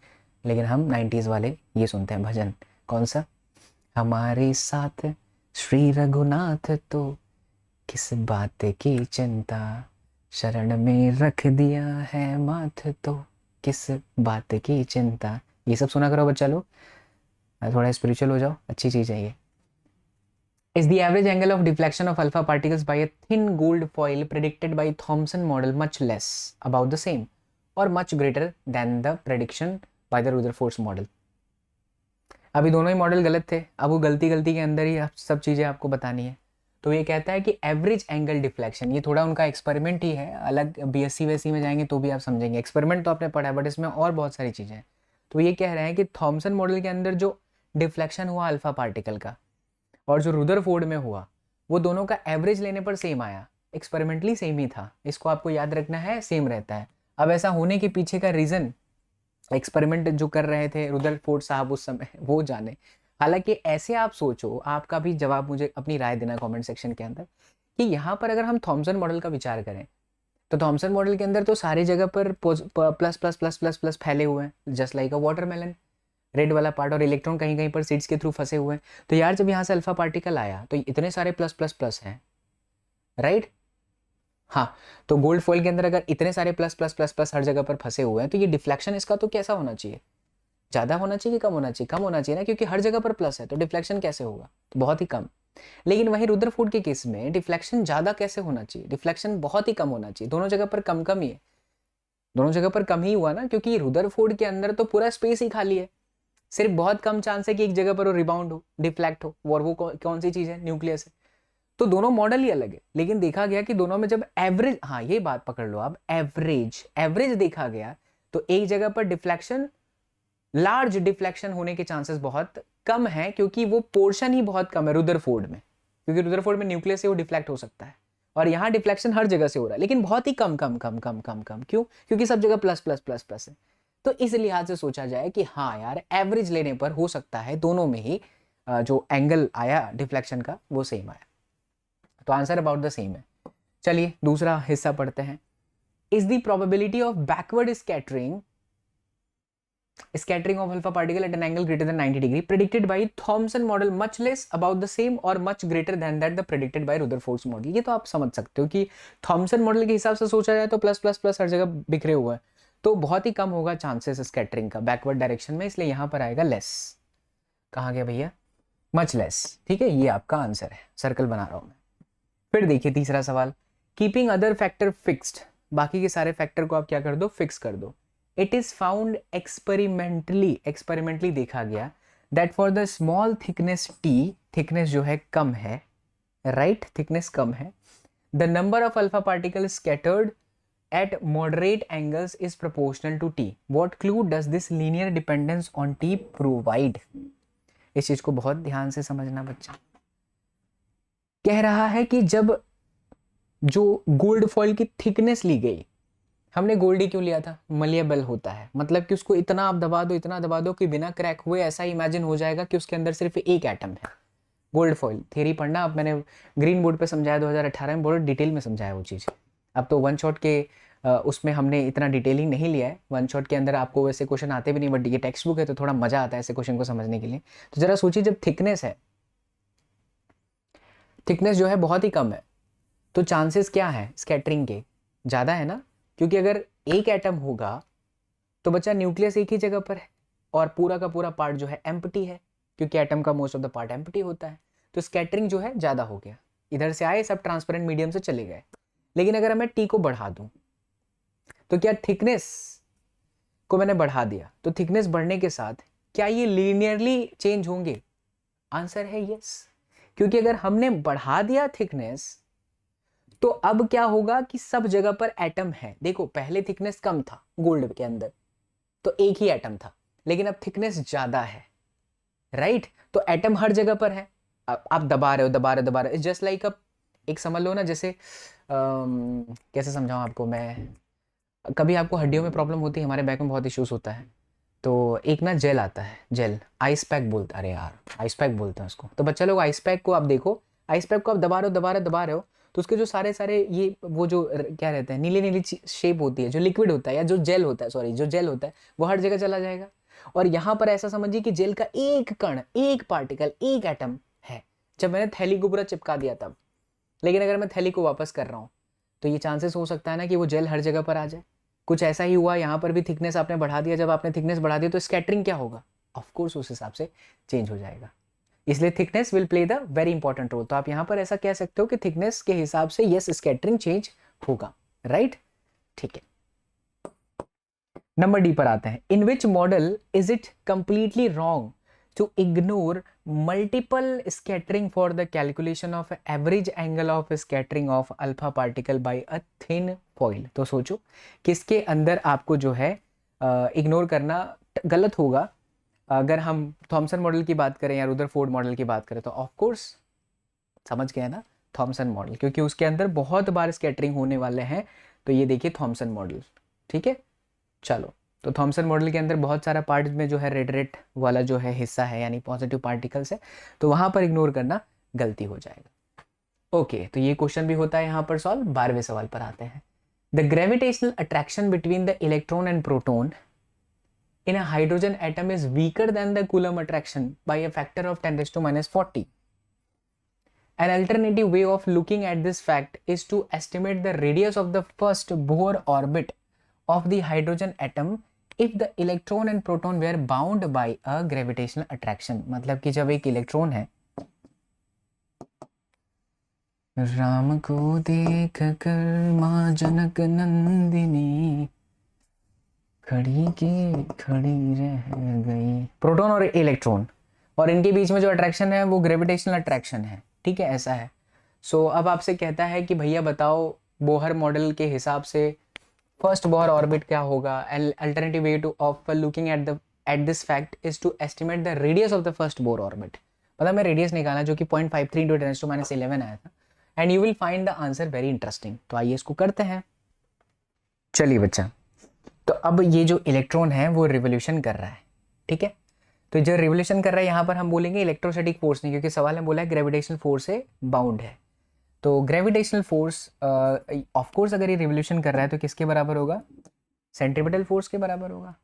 [SPEAKER 1] लेकिन हम 90s वाले ये सुनते हैं भजन, कौन सा, हमारे साथ श्री रघुनाथ तो किस बात की चिंता, शरण में रख दिया है माथ तो किस बात की चिंता। ये सब सुना करो बच्चा लोग, थोड़ा स्पिरिचुअल हो जाओ, अच्छी चीज़ है ये। Is the average angle of deflection of alpha particles by a thin gold foil predicted by Thomson model much less, about the same, or much greater than the prediction by the Rutherford model? अभी दोनों ही model गलत थे, अब वो गलती के अंदर ही सब चीज़ें आपको बतानी है। तो ये कहता है कि एवरेज एंगल डिफ्लेक्शन, ये थोड़ा उनका एक्सपेरिमेंट ही है, अलग बीएससी वैसी में जाएंगे तो भी आप समझेंगे। एक्सपेरिमेंट तो आपने पढ़ा है, बट इसमें और बहुत सारी चीज़ें हैं। तो ये कह रहे हैं कि थॉमसन मॉडल के अंदर जो डिफ्लेक्शन हुआ अल्फा पार्टिकल का, और जो रुदरफोर्ड में हुआ, वो दोनों का एवरेज लेने पर सेम आया, एक्सपेरिमेंटली सेम ही था। इसको आपको याद रखना है, सेम रहता है। अब ऐसा होने के पीछे का रीज़न एक्सपेरिमेंट जो कर रहे थे रुदरफोर्ड साहब उस समय वो जाने। हालांकि ऐसे आप सोचो, आपका भी जवाब मुझे अपनी राय देना कमेंट सेक्शन के अंदर, कि यहाँ पर अगर हम थॉमसन मॉडल का विचार करें तो थॉमसन मॉडल के अंदर तो सारी जगह पर plus plus plus plus plus फैले हुए हैं, जस्ट लाइक अ वाटरमेलन, रेड वाला पार्ट, और इलेक्ट्रॉन कहीं कहीं पर सीड्स के थ्रू फंसे हुए हैं। तो यार जब यहाँ से अल्फा पार्टिकल आया तो इतने सारे प्लस प्लस प्लस हैं, राइट। हाँ, तो गोल्ड फॉइल के अंदर अगर इतने सारे प्लस प्लस प्लस प्लस हर जगह पर फंसे हुए हैं तो ये डिफ्लेक्शन इसका तो कैसा होना चाहिए, ज़्यादा होना चाहिए कि कम होना चाहिए? कम होना चाहिए ना, क्योंकि हर जगह पर प्लस है तो डिफ्लेक्शन कैसे होगा, तो बहुत ही कम। लेकिन वहीं रुदरफोर्ड के केस में डिफ्लेक्शन ज़्यादा कैसे होना चाहिए, डिफ्लेक्शन बहुत ही कम होना चाहिए। दोनों जगह पर कम कम ही है, दोनों जगह पर कम ही हुआ ना, क्योंकि रुदरफोर्ड के अंदर तो पूरा स्पेस ही खाली है, सिर्फ बहुत कम चांस है कि एक जगह पर वो रिबाउंड हो, डिफ्लेक्ट हो, और वो कौन सी चीज़ है, न्यूक्लियस है। तो दोनों मॉडल ही अलग है, लेकिन देखा गया कि दोनों में जब एवरेज, हाँ ये बात पकड़ लो आप, एवरेज एवरेज देखा गया तो एक जगह पर डिफ्लेक्शन, लार्ज डिफ्लेक्शन होने के चांसेस बहुत कम है, क्योंकि वो पोर्शन ही बहुत कम है रुदरफोर्ड में, क्योंकि रुदरफोर्ड में न्यूक्लियस से वो डिफ्लेक्ट हो सकता है, और यहाँ डिफ्लेक्शन हर जगह से हो रहा है, लेकिन बहुत ही कम कम कम कम कम कम। क्यों? क्योंकि सब जगह प्लस प्लस प्लस प्लस है। तो इस लिहाज से सोचा जाए कि हाँ यार, एवरेज लेने पर हो सकता है दोनों में ही जो एंगल आया डिफ्लेक्शन का वो सेम आया। तो आंसर अबाउट द सेम है। चलिए दूसरा हिस्सा पढ़ते हैं। Is the probability of backward scattering of alpha particle at an angle greater than 90 degree predicted by Thomson model much less, about the same, or much greater than that the predicted by Rutherford's model? ये तो आप समझ सकते हो कि Thompson model के हिसाब से सोचा जाए तो प्लस प्लस प्लस हर जगह बिखरे हुए हैं, तो बहुत ही कम होगा चांसेस स्कैटरिंग का बैकवर्ड डायरेक्शन में, इसलिए यहाँ पर आएगा लेस। कहाँ गया भैया? Much less. ठीक है, ये आपका आंसर है, सर्कल बना रहा हूँ मैं। फिर देखिए तीसरा सवाल, कीपिंग अदर फैक्टर फिक्स्ड, बाकी के सारे फैक्टर को आप क्या कर दो, फिक्स कर दो। इट इज फाउंड एक्सपेरिमेंटली देखा गया that for the small thickness T, thickness जो है कम है, राइट, थिकनेस कम है, the number of alpha particle scattered at moderate angles is proportional to T. What clue does this linear dependence on T provide? इस चीज को बहुत ध्यान से समझना बच्चा। कह रहा है कि जब जो गोल्ड फॉइल की थिकनेस ली गई, हमने गोल्ड ही क्यों लिया था, मलिएबल होता है, मतलब कि उसको इतना आप दबा दो, इतना दबा दो कि बिना क्रैक हुए ऐसा इमेजिन हो जाएगा कि उसके अंदर सिर्फ एक एटम है। गोल्ड फॉइल थ्योरी पढ़ना, अब मैंने ग्रीन बोर्ड पे समझाया 2018 में, बहुत डिटेल में समझाया वो चीज़। अब तो वन शॉट के उसमें हमने इतना डिटेलिंग नहीं लिया है, वन शॉट के अंदर आपको वैसे क्वेश्चन आते भी नहीं, बट ये टेक्स्ट बुक है तो थोड़ा मजा आता है ऐसे क्वेश्चन को समझने के लिए। तो जरा सोचिए, जब थिकनेस है, थिकनेस जो है बहुत ही कम है, तो चांसेस क्या है स्कैटरिंग के, ज़्यादा है ना, क्योंकि अगर एक एटम होगा तो बच्चा न्यूक्लियस एक ही जगह पर है और पूरा का पूरा पार्ट जो है एम्प्टी है, क्योंकि एटम का most of the part empty होता है, तो स्कैटरिंग जो है ज़्यादा हो गया, इधर से आए सब ट्रांसपेरेंट मीडियम से चले गए। लेकिन अगर मैं टी को बढ़ा दूं तो क्या थिकनेस को मैंने बढ़ा दिया, तो थिकनेस बढ़ने के साथ क्या ये लीनियरली चेंज होंगे? आंसर है यस, क्योंकि अगर हमने बढ़ा दिया थिकनेस तो अब क्या होगा कि सब जगह पर एटम है। देखो पहले थिकनेस कम था गोल्ड के अंदर तो एक ही एटम था, लेकिन अब थिकनेस ज्यादा है, राइट, तो एटम हर जगह पर है। आप दबा रहे हो दबा रहे हो दबा रहे हो, जस्ट लाइक अब एक समझ लो ना, जैसे कैसे समझाऊं आपको मैं, कभी आपको हड्डियों में प्रॉब्लम होती है, हमारे बैक में बहुत इश्यूज होता है, तो एक ना जेल आता है, जेल आइस पैक बोलता है, अरे यार आइस पैक बोलते हैं उसको। तो बच्चा लोग आइस पैक को आप देखो, आइस पैक को आप दबा रहे हो दबा रहे हो दबा रहे हो, तो उसके जो सारे सारे ये वो जो क्या रहते हैं, नीली नीली शेप होती है, जो लिक्विड होता है या जो जेल होता है, सॉरी जो जेल होता है, वो हर जगह चला जाएगा। और यहाँ पर ऐसा समझिए कि जेल का एक कण, एक पार्टिकल, एक एटम है, जब मैंने थैली को पूरा चिपका दिया तब। लेकिन अगर मैं थैली को वापस कर रहा हूँ तो ये चांसेस हो सकता है ना कि वो जेल हर जगह पर आ जाए। कुछ ऐसा ही हुआ, यहाँ पर भी थिकनेस आपने बढ़ा दिया, जब आपने थिकनेस बढ़ा दिया तो स्कैटरिंग क्या होगा, ऑफकोर्स उस हिसाब से चेंज हो जाएगा, इसलिए thickness will play the very important role. तो आप यहाँ पर ऐसा कह सकते हो कि थिकनेस के हिसाब से यस स्कैटरिंग चेंज होगा, राइट, ठीक है। नंबर डी पर आते हैं, in which model is it completely wrong to ignore multiple scattering for the calculation of average angle of scattering of alpha particle by a thin foil? तो सोचो किसके अंदर आपको जो है इग्नोर करना गलत होगा। अगर हम थॉमसन मॉडल की बात करें या रुदरफोर्ड मॉडल की बात करें तो ऑफ कोर्स समझ गए ना, थॉमसन मॉडल, क्योंकि उसके अंदर बहुत बार स्कैटरिंग होने वाले हैं। तो ये देखिए थॉमसन मॉडल, ठीक है। चलो तो थॉमसन मॉडल के अंदर बहुत सारा पार्ट में जो है रेड रेड वाला जो है हिस्सा है यानी पॉजिटिव पार्टिकल्स है, तो वहाँ पर इग्नोर करना गलती हो जाएगा। ओके, तो ये क्वेश्चन भी होता है यहाँ पर सॉल्व। 12वें सवाल पर आते हैं। The gravitational attraction between the electron and proton in a hydrogen atom is weaker than the Coulomb attraction by a factor of 10 raised to minus 40. An alternative way of looking at this fact is to estimate the radius of the first Bohr orbit of the hydrogen atom if the electron and proton were bound by a gravitational attraction. मतलब कि जब एक electron है, राम को देख कर माँ जनक नंदिनी खड़ी की खड़ी रह गई। प्रोटॉन और इलेक्ट्रॉन और इनके बीच में जो अट्रैक्शन है वो ग्रेविटेशनल अट्रैक्शन है, ठीक है, ऐसा है। सो अब आपसे कहता है कि भैया बताओ बोहर मॉडल के हिसाब से फर्स्ट बोहर ऑर्बिट क्या होगा। Alternative way to of looking at this fact is to estimate the radius of the first Bohr orbit. मतलब मैं रेडियस निकाला जो कि 0.53 × 10⁻11 आया था, and you will find the answer very interesting. तो आइए इसको करते हैं। चलिए बच्चा, तो अब ये जो इलेक्ट्रॉन है वो रिवोल्यूशन कर रहा है, ठीक है। तो जो रिवोल्यूशन कर रहा है यहाँ पर हम बोलेंगे इलेक्ट्रोस्टैटिक फोर्स नहीं, क्योंकि सवाल में बोला है ग्रेविटेशनल फोर्स से बाउंड है। तो ग्रेविटेशनल फोर्स ऑफ कोर्स अगर ये रिवोल्यूशन कर रहा है तो किसके बराबर होगा? सेंट्रीपिटल फोर्स के बराबर होगा।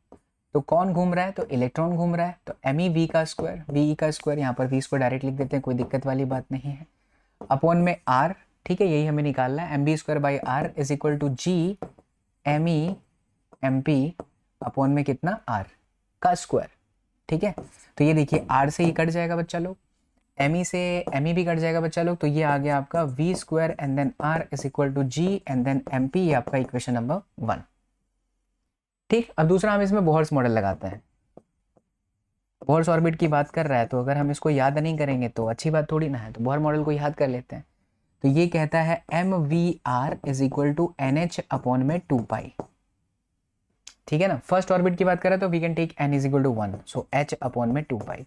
[SPEAKER 1] तो कौन घूम रहा है? तो इलेक्ट्रॉन घूम रहा है। तो एम ई वी का स्क्वायर, यहाँ पर वी स्क्वायर डायरेक्ट लिख देते हैं, कोई दिक्कत वाली बात नहीं है। अपॉन में आर, ठीक है, यही हमें निकालना है। M B square by R is equal to G M E M P upon में कितना? आर का स्क्वायर, ठीक है। तो ये देखिए आर से ये कट जाएगा बच्चा लोग, एम ई से एम ई भी कट जाएगा बच्चा लोग। तो ये आ गया आपका V square and then R is equal to G and then M P, ये आपका इक्वेशन नंबर 1, ठीक। अब दूसरा हम इसमें बोहर्स मॉडल लगाते हैं। बोहर्स ऑर्बिट की बात कर रहा है, तो अगर हम इसको याद नहीं करेंगे तो अच्छी बात थोड़ी ना है, तो बोहर मॉडल को याद कर लेते हैं। तो ये कहता है M V R is equal to N H upon में 2 पाई, ठीक है ना। फर्स्ट ऑर्बिट की बात करें तो we can take n is equal to 1, so h upon में 2 पाई।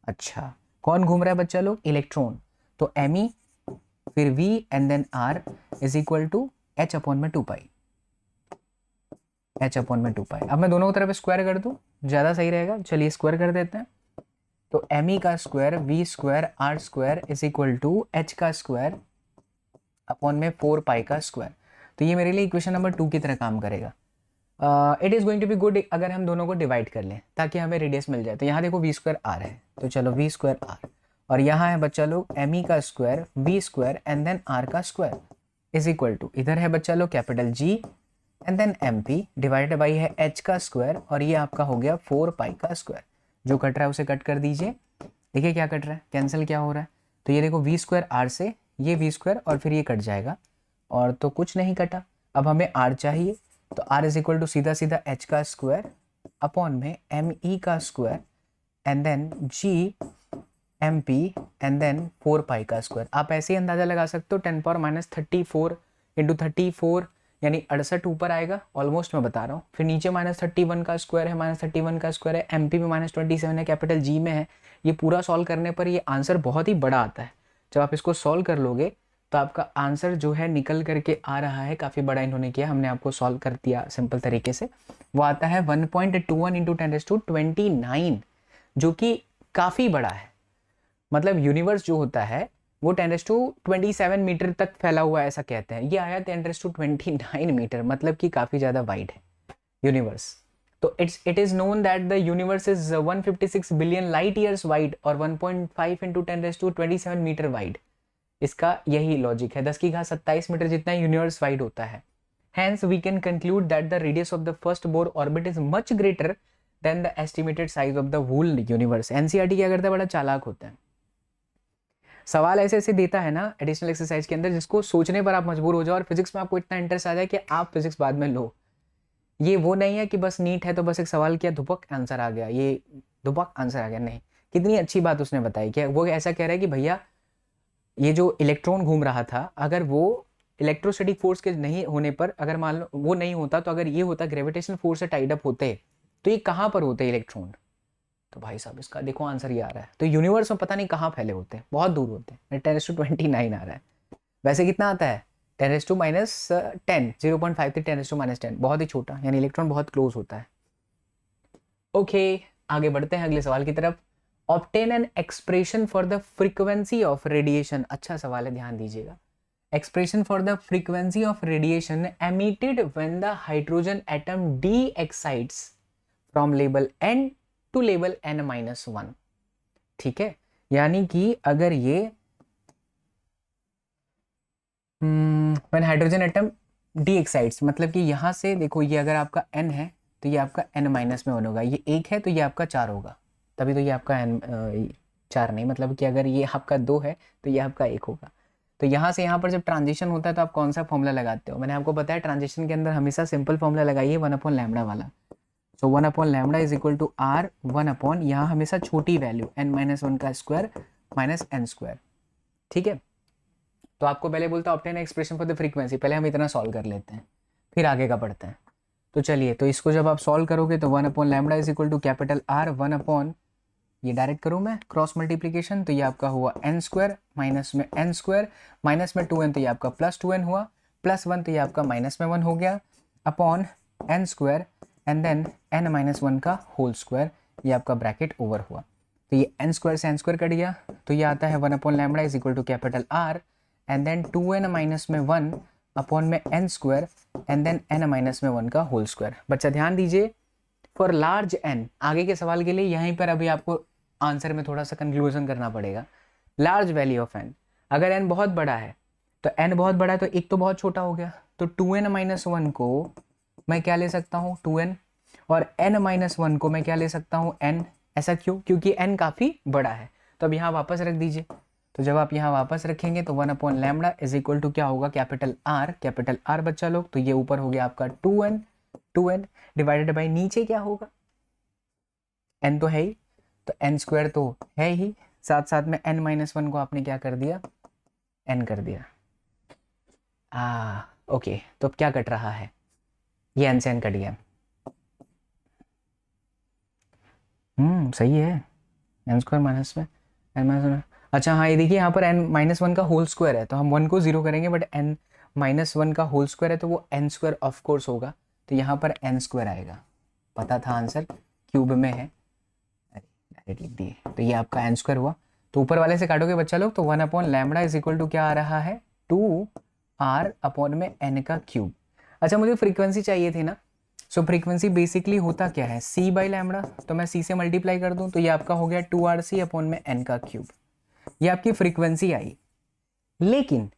[SPEAKER 1] अच्छा, कौन घूम रहा है बच्चा लोग? इलेक्ट्रॉन। तो एम ई फिर v and then r is equal to h upon में 2 पाई, h अपॉन में 2 पाई। अब मैं दोनों तरफ स्क्वायर कर दूं, ज़्यादा सही रहेगा। चलिए स्क्वायर कर देते हैं। तो एम ई का square V square R square is equal to h का स्क्वायर अपॉन में 4 पाई का स्क्वायर। तो ये मेरे लिए इक्वेशन नंबर 2 की तरह काम करेगा। It is going to be good अगर हम दोनों को डिवाइड कर लें ताकि हमें रेडियस मिल जाए। तो यहाँ देखो वी स्क्वायर आर है, तो चलो वी स्क्वायर आर, और यहाँ है बच्चा लोग एम ई का square V square and then R का स्क्वायर इज इक्वल टू, इधर है बच्चा लोग capital G and then M P divided by है एच का स्क्वायर, और ये आपका हो गया 4 पाई का स्क्वायर। जो कट रहा है उसे कट कर दीजिए। देखिए क्या कट रहा है, कैंसिल क्या हो रहा है। तो ये देखो वी स्क्वायर आर से ये वी स्क्वायर और फिर ये कट जाएगा, और तो कुछ नहीं कटा। अब हमें आर चाहिए, तो r इज इक्वल टू सीधा सीधा h का स्क्वायर अपॉन में एम ई का square and then g M P and then 4 pi का स्क्वायर। आप ऐसे ही अंदाजा लगा सकते हो 10 पावर माइनस 34 इंटू 34 यानी 68 ऊपर आएगा ऑलमोस्ट, मैं बता रहा हूँ। फिर नीचे माइनस 31 का स्क्वायर है, माइनस 31 का स्क्वायर है, एम पी में माइनस 27 है, कैपिटल जी में है। ये पूरा सॉल्व करने पर ये आंसर बहुत ही बड़ा आता है। जब आप इसको सॉल्व कर लोगे तो आपका आंसर जो है निकल करके आ रहा है, काफ़ी बड़ा इन्होंने किया, हमने आपको सॉल्व कर दिया सिंपल तरीके से। वो आता है 1.21 इंटू 10⁻29, जो कि काफ़ी बड़ा है। मतलब यूनिवर्स जो होता है वो 10⁻27 मीटर तक फैला हुआ है, ऐसा कहते हैं। ये आया 10⁻29 मीटर, मतलब कि काफ़ी ज़्यादा वाइड है यूनिवर्स। तो it is known that the universe is 156 billion light years wide और 1.5 इंटू 10⁻27 मीटर वाइड। इसका यही लॉजिक है। 10 की घात 27 मीटर जितना यूनिवर्स वाइड होता है। Hence we can conclude that the radius of the first Bohr orbit is much greater than the estimated size of the whole universe. NCERT क्या करता है, बड़ा चालाक होता है। सवाल ऐसे ऐसे देता है ना एडिशनल एक्सरसाइज के अंदर, जिसको सोचने पर आप मजबूर हो जाओ और फिजिक्स में आपको इतना इंटरेस्ट आ जाए कि आप फिजिक्स बाद में लो। ये वो नहीं है कि बस नीट है तो बस एक सवाल किया धुपक आंसर आ गया, ये धुपक आंसर आ गया, नहीं। कितनी अच्छी बात उसने बताई कि वो ऐसा कह रहा है कि भैया ये जो इलेक्ट्रॉन घूम रहा था, अगर वो इलेक्ट्रोस्टैटिक फोर्स के नहीं होने पर, अगर मान लो वो नहीं होता, तो अगर ये होता ग्रेविटेशनल फोर्स से टाइड अप होते, तो ये कहाँ पर होते इलेक्ट्रॉन। तो भाई साहब इसका देखो आंसर ये आ रहा है। तो यूनिवर्स में पता नहीं कहाँ फैले होते हैं, बहुत दूर होते हैं। 10⁻29 आ रहा है। वैसे कितना आता है 10⁻−10 0.53 10⁻−10, बहुत ही छोटा, यानी इलेक्ट्रॉन बहुत क्लोज होता है। ओके आगे बढ़ते हैं अगले सवाल की तरफ। Obtain an expression for the frequency of radiation, अच्छा सवाल है, ध्यान दीजिएगा। Expression for the frequency of radiation emitted when the hydrogen atom de excites from level n to level n-1। ठीक है, यानी कि अगर ये when hydrogen atom de excites, मतलब कि यहां से देखो, ये अगर आपका n है तो ये आपका n-1 होगा, ये 1 है तो ये आपका 4 होगा, तभी तो ये आपका n 4 नहीं, मतलब कि अगर ये आपका 2 है तो ये आपका 1 होगा। तो यहाँ से यहाँ पर जब ट्रांजिशन होता है तो आप कौन सा फॉर्मूला लगाते हो? मैंने आपको बताया ट्रांजिशन के अंदर हमेशा सिंपल फॉर्मूला लगाइए, 1/λ वाला। सो 1/λ इज इक्वल टू आर 1 यहाँ हमेशा छोटी वैल्यू n-1 का स्क्वायर माइनस n स्क्वायर। ठीक है, तो आपको पहले बोलता obtain expression for the frequency, पहले हम इतना सॉल्व कर लेते हैं फिर आगे का पढ़ते हैं। तो चलिए, तो इसको जब आप सॉल्व करोगे तो 1/λ is equal to capital R 1 ये डायरेक्ट करूँ मैं क्रॉस मल्टीप्लीकेशन, तो ये आपका हुआ n स्क्वायर माइनस में n स्क्वायर माइनस में 2n, तो ये आपका प्लस 2n हुआ, प्लस 1 तो ये आपका माइनस में 1 हो गया, upon n square and then n-1 का होल स्क्वायर, ये आपका ब्रैकेट ओवर हुआ। तो ये n स्क्वायर से n स्क्वायर कट गया, तो ये आता है 1/λ is equal to capital R and then 2n minus में 1 अपॉन में n square and then n-1 का होल स्क्वायर। बच्चा ध्यान दीजिए, फॉर लार्ज n, आगे के सवाल के लिए यहीं पर अभी आपको आंसर में थोड़ा सा कंक्लूजन करना पड़ेगा। लार्ज वैल्यू ऑफ n, अगर n बहुत बड़ा है तो n बहुत बड़ा है तो एक तो बहुत छोटा हो गया, तो 2n-1 को मैं क्या ले सकता हूँ 2n, और n-1 को मैं क्या ले सकता हूँ n। ऐसा क्यों? क्योंकि n काफ़ी बड़ा है। तो अब यहाँ वापस रख दीजिए, तो जब आप यहाँ वापस रखेंगे तो 1/λ इज इक्वल टू क्या होगा कैपिटल आर बच्चा लोग, तो ये ऊपर हो गया आपका 2n डिवाइडेड बाई नीचे क्या होगा n तो है ही, तो n स्क्वायर तो है ही, साथ साथ में n-1 को आपने क्या कर दिया n कर दिया। ओके, तो अब क्या कट रहा है, ये n से n कट गया। सही है, n स्क्वायर माइनस में n-1। अच्छा हाँ, ये देखिए यहाँ पर n-1 का होल स्क्वायर है, तो हम 1 को 0 करेंगे, बट n-1 का होल स्क्वायर है तो वो n स्क्वायर ऑफ कोर्स होगा, तो यहाँ पर n स्क्वायर आएगा। पता था आंसर क्यूब में है, डायरेक्ट लिख दिए, तो ये आपका n स्क्वायर हुआ। तो ऊपर वाले से काटोगे बच्चा लोग, तो 1/λ इज इक्वल टू क्या आ रहा है 2r अपॉन में n का क्यूब। अच्छा मुझे फ्रीक्वेंसी चाहिए थी ना, सो फ्रीक्वेंसी बेसिकली होता क्या है c/λ, तो मैं c से मल्टीप्लाई कर दूं तो ये आपका हो गया 2rc अपॉन में n का क्यूब, ये आपकी फ्रीक्वेंसी आई। लेकिन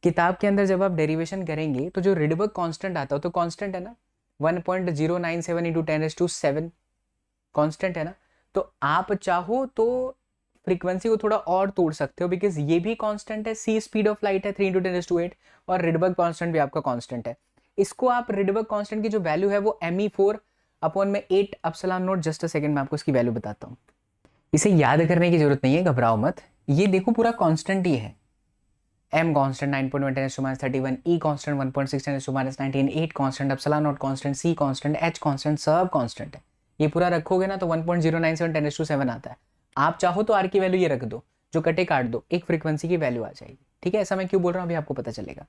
[SPEAKER 1] किताब के अंदर जब आप डेरिवेशन करेंगे तो जो रिडबर्ग कांस्टेंट आता है तो कांस्टेंट है ना, 1.097 इंटू 10⁷ कांस्टेंट है ना, तो आप चाहो तो फ्रीक्वेंसी को थोड़ा और तोड़ सकते हो, बिकॉज ये भी कांस्टेंट है, c स्पीड ऑफ लाइट है 3 × 10⁸, और रिडबर्ग कांस्टेंट भी आपका कांस्टेंट है। इसको आप रिडबर्ग कांस्टेंट की जो वैल्यू है वो me4 अपॉन में 8 epsilon not, just a second मैं आपको इसकी वैल्यू बताता हूँ। इसे याद करने की जरूरत नहीं है, घबराओ मत, ये देखो पूरा कांस्टेंट ही है। m constant 9.1 × 10⁻31, e constant 1.6 × 10⁻19, 8 constant, epsilon not constant, c constant, h constant, सब कांस्टेंट है। ये पूरा रखोगे ना तो 1.097 10⁻7 आता है। आप चाहो तो r की वैल्यू ये रख दो, जो कटे काट दो, एक फ्रीक्वेंसी की वैल्यू आ जाएगी। ठीक है, ऐसा मैं क्यों बोल रहा हूँ अभी आपको पता चलेगा।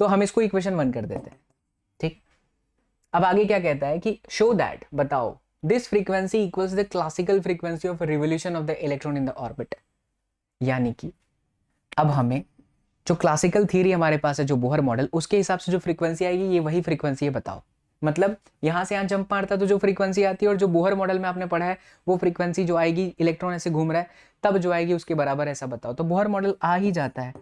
[SPEAKER 1] तो हम इसको इक्वेशन 1 कर देते हैं। ठीक, अब आगे क्या कहता है कि शो दैट, बताओ this frequency equals the classical frequency of revolution of the electron in the orbit. यानी कि अब हमें जो क्लासिकल थ्योरी हमारे पास है, जो बोहर मॉडल, उसके हिसाब से जो फ्रीक्वेंसी आएगी ये वही फ्रीक्वेंसी है, बताओ। मतलब यहां से यहां जंप मारता तो जो फ्रीक्वेंसी आती है, और जो बोहर मॉडल में आपने पढ़ा है वो फ्रीक्वेंसी जो आएगी, इलेक्ट्रॉन ऐसे घूम रहा है तब जो आएगी उसके बराबर, ऐसा बताओ। तो बोहर मॉडल आ ही जाता है,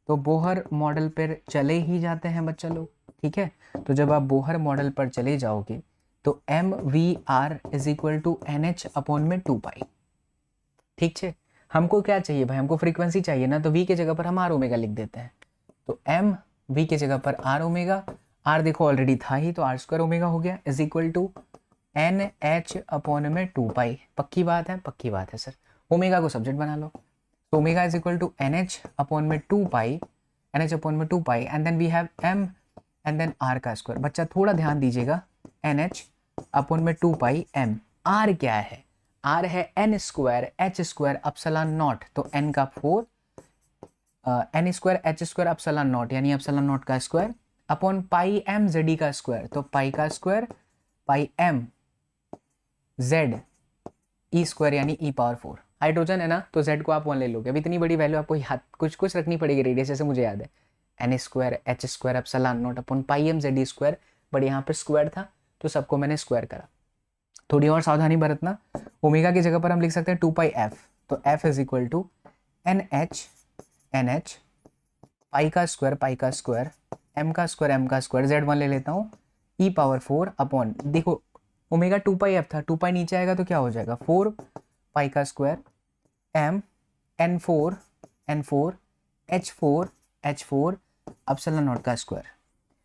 [SPEAKER 1] तो बोहर मॉडल पर चले ही जाते हैं बच्चा लोग। ठीक है, तो जब आप बोहर मॉडल पर चले जाओगे तो mvr is equal to NH upon में 2π। ठीक है, हमको क्या चाहिए भाई, हमको फ्रीक्वेंसी चाहिए ना, तो v के जगह पर हम r ओमेगा लिख देते हैं। तो m v के जगह पर r ओमेगा, r देखो ऑलरेडी था ही, तो r स्क्वायर ओमेगा हो गया, is equal to NH upon में 2π। पक्की बात है, पक्की बात है सर, ओमेगा को सब्जेक्ट बना लो। तो omega is equal to NH upon में 2π, NH अपॉन में 2π, and then we have m and then r का स्क्वायर। बच्चा थोड़ा ध्यान दीजिएगा, NH अपॉन में 2π m, r क्या है, r है n square h square epsilon not, तो n का 4 n square h square epsilon not, यानी एप्सिलॉन नॉट का square upon pi m z का स्क्वायर, तो पाई का square pi m Z E square यानी ई पावर 4। हाइड्रोजन है ना, तो जेड को आप 1 ले लोगे। अब इतनी बड़ी वैल्यू आपको याद कुछ कुछ रखनी पड़ेगी रेडियस, जैसे मुझे याद है N square H square epsilon naught upon pi M Z E square, but यहाँ पर स्क्वायर था तो सबको मैंने स्क्वायर करा। थोड़ी और सावधानी बरतना, ओमेगा की जगह पर हम लिख सकते हैं 2 पाई एफ, तो F is equal to N H pi का स्क्वायर एम का स्क्वायर जेड 1 ले लेता हूँ ई पावर 4 अपॉन, देखो ओमेगा 2 पाई एफ था, 2 पाई नीचे आएगा तो क्या हो जाएगा 4 पाई का square M N four H four epsilon naught का स्क्वायर।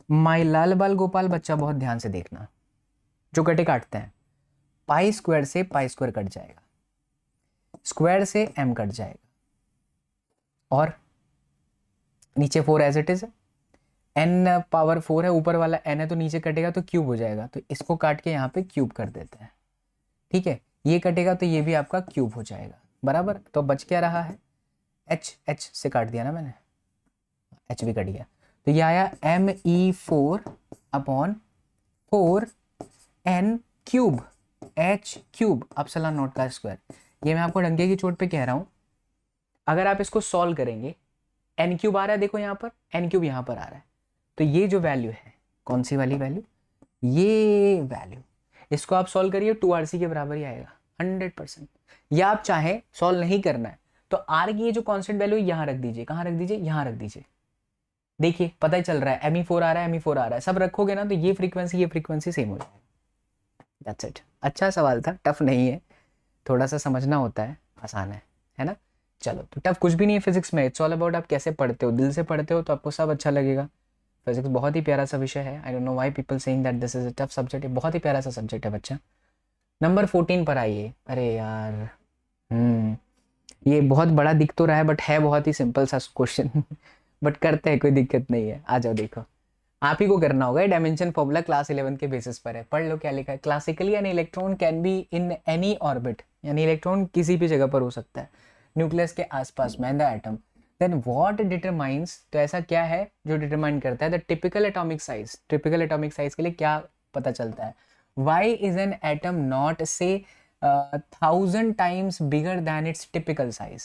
[SPEAKER 1] माई लाल बाल गोपाल बच्चा बहुत ध्यान से देखना, जो कटे काटते हैं, पाई स्क्वायर से पाई स्क्वायर कट जाएगा, स्क्वायर से एम कट जाएगा, और नीचे 4 एज इट इज है, एन पावर 4 है, ऊपर वाला एन है तो नीचे कटेगा तो क्यूब हो जाएगा, तो इसको काट के यहाँ पे क्यूब कर देते हैं। ठीक है, ये कटेगा तो ये भी आपका क्यूब हो जाएगा, बराबर। तो बच क्या रहा है, एच से काट दिया ना मैंने, एच भी कट गया, तो ये आया M E 4 upon 4 N cube H cube epsilon naught का स्क्वायर। ये मैं आपको डंके की चोट पे कह रहा हूँ, अगर आप इसको सॉल्व करेंगे, एन क्यूब आ रहा है, देखो यहाँ पर एन क्यूब यहाँ पर आ रहा है, तो ये जो वैल्यू है, कौन सी वाली वैल्यू, ये वैल्यू, इसको आप सॉल्व करिए 2RC के बराबर ही आएगा 100%। या आप चाहे सॉल्व नहीं करना है तो आर की ये जो कांस्टेंट वैल्यू यहाँ रख दीजिए, कहाँ रख दीजिए, यहाँ रख दीजिए, देखिए पता ही चल रहा है ME4 आ रहा है, ME4 आ रहा है, सब रखोगे ना तो ये फ्रीक्वेंसी सेम हो जाएगा। That's it. अच्छा सवाल था, टफ नहीं है, थोड़ा सा समझना होता है, आसान है ना। चलो, तो टफ कुछ भी नहीं है फिजिक्स में, इट्स ऑल अबाउट आप कैसे पढ़ते हो, दिल से पढ़ते हो तो आपको सब अच्छा लगेगा। फिजिक्स बहुत ही प्यारा सा विषय है, I don't know why people saying that this is a tough subject, ये बहुत ही प्यारा सा सब्जेक्ट है बच्चा। नंबर 14 पर आइए। अरे यार ये बहुत बड़ा दिख तो रहा है, बट है बहुत ही सिंपल सा क्वेश्चन बट करते हैं, कोई दिक्कत नहीं है। आ जाओ, देखो आप ही को करना होगा, डायमेंशन फॉर्मूला क्लास 11 के बेसिस पर है, पढ़ लो क्या लिखा है। Classically an electron can be in any orbit, यानी इलेक्ट्रॉन किसी भी जगह पर हो सकता है न्यूक्लियस के आसपास में, in the atom. Then what determines, तो ऐसा क्या है जो डिटरमाइन करता है the typical atomic size, typical atomic size के लिए क्या पता चलता है। Why is an atom not से 1000 times bigger than its typical size?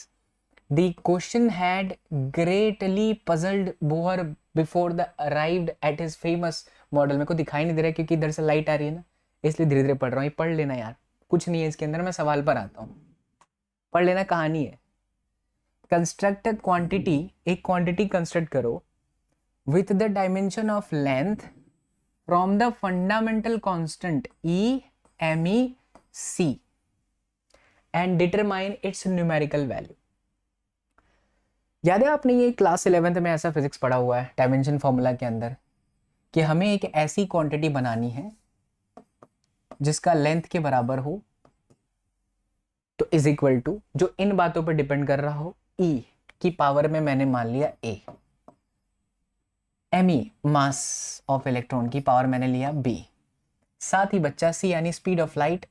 [SPEAKER 1] The question had greatly puzzled Bohr before the arrived at his famous model। मेरे को दिखाई नहीं दे रहा है क्योंकि इधर से लाइट आ रही है ना, इसलिए धीरे धीरे पढ़ रहा हूँ। ये पढ़ लेना यार, कुछ नहीं है इसके अंदर, मैं सवाल पर आता हूँ, पढ़ लेना, कहानी है। कंस्ट्रक्ट क्वांटिटी, एक क्वांटिटी कंस्ट्रक्ट करो with the dimension of length from the fundamental constant E MEC and determine its numerical value. याद है आपने ये क्लास 11th में ऐसा फिजिक्स पढ़ा हुआ है डायमेंशन फॉर्मूला के अंदर, कि हमें एक ऐसी क्वांटिटी बनानी है जिसका लेंथ के बराबर हो, तो इज इक्वल टू, जो इन बातों पर डिपेंड कर रहा हो, E की पावर में मैंने मान लिया A, ME mass of electron की पावर मैंने लिया B, साथ ही बच्चा C यानी स्पीड ऑफ लाइट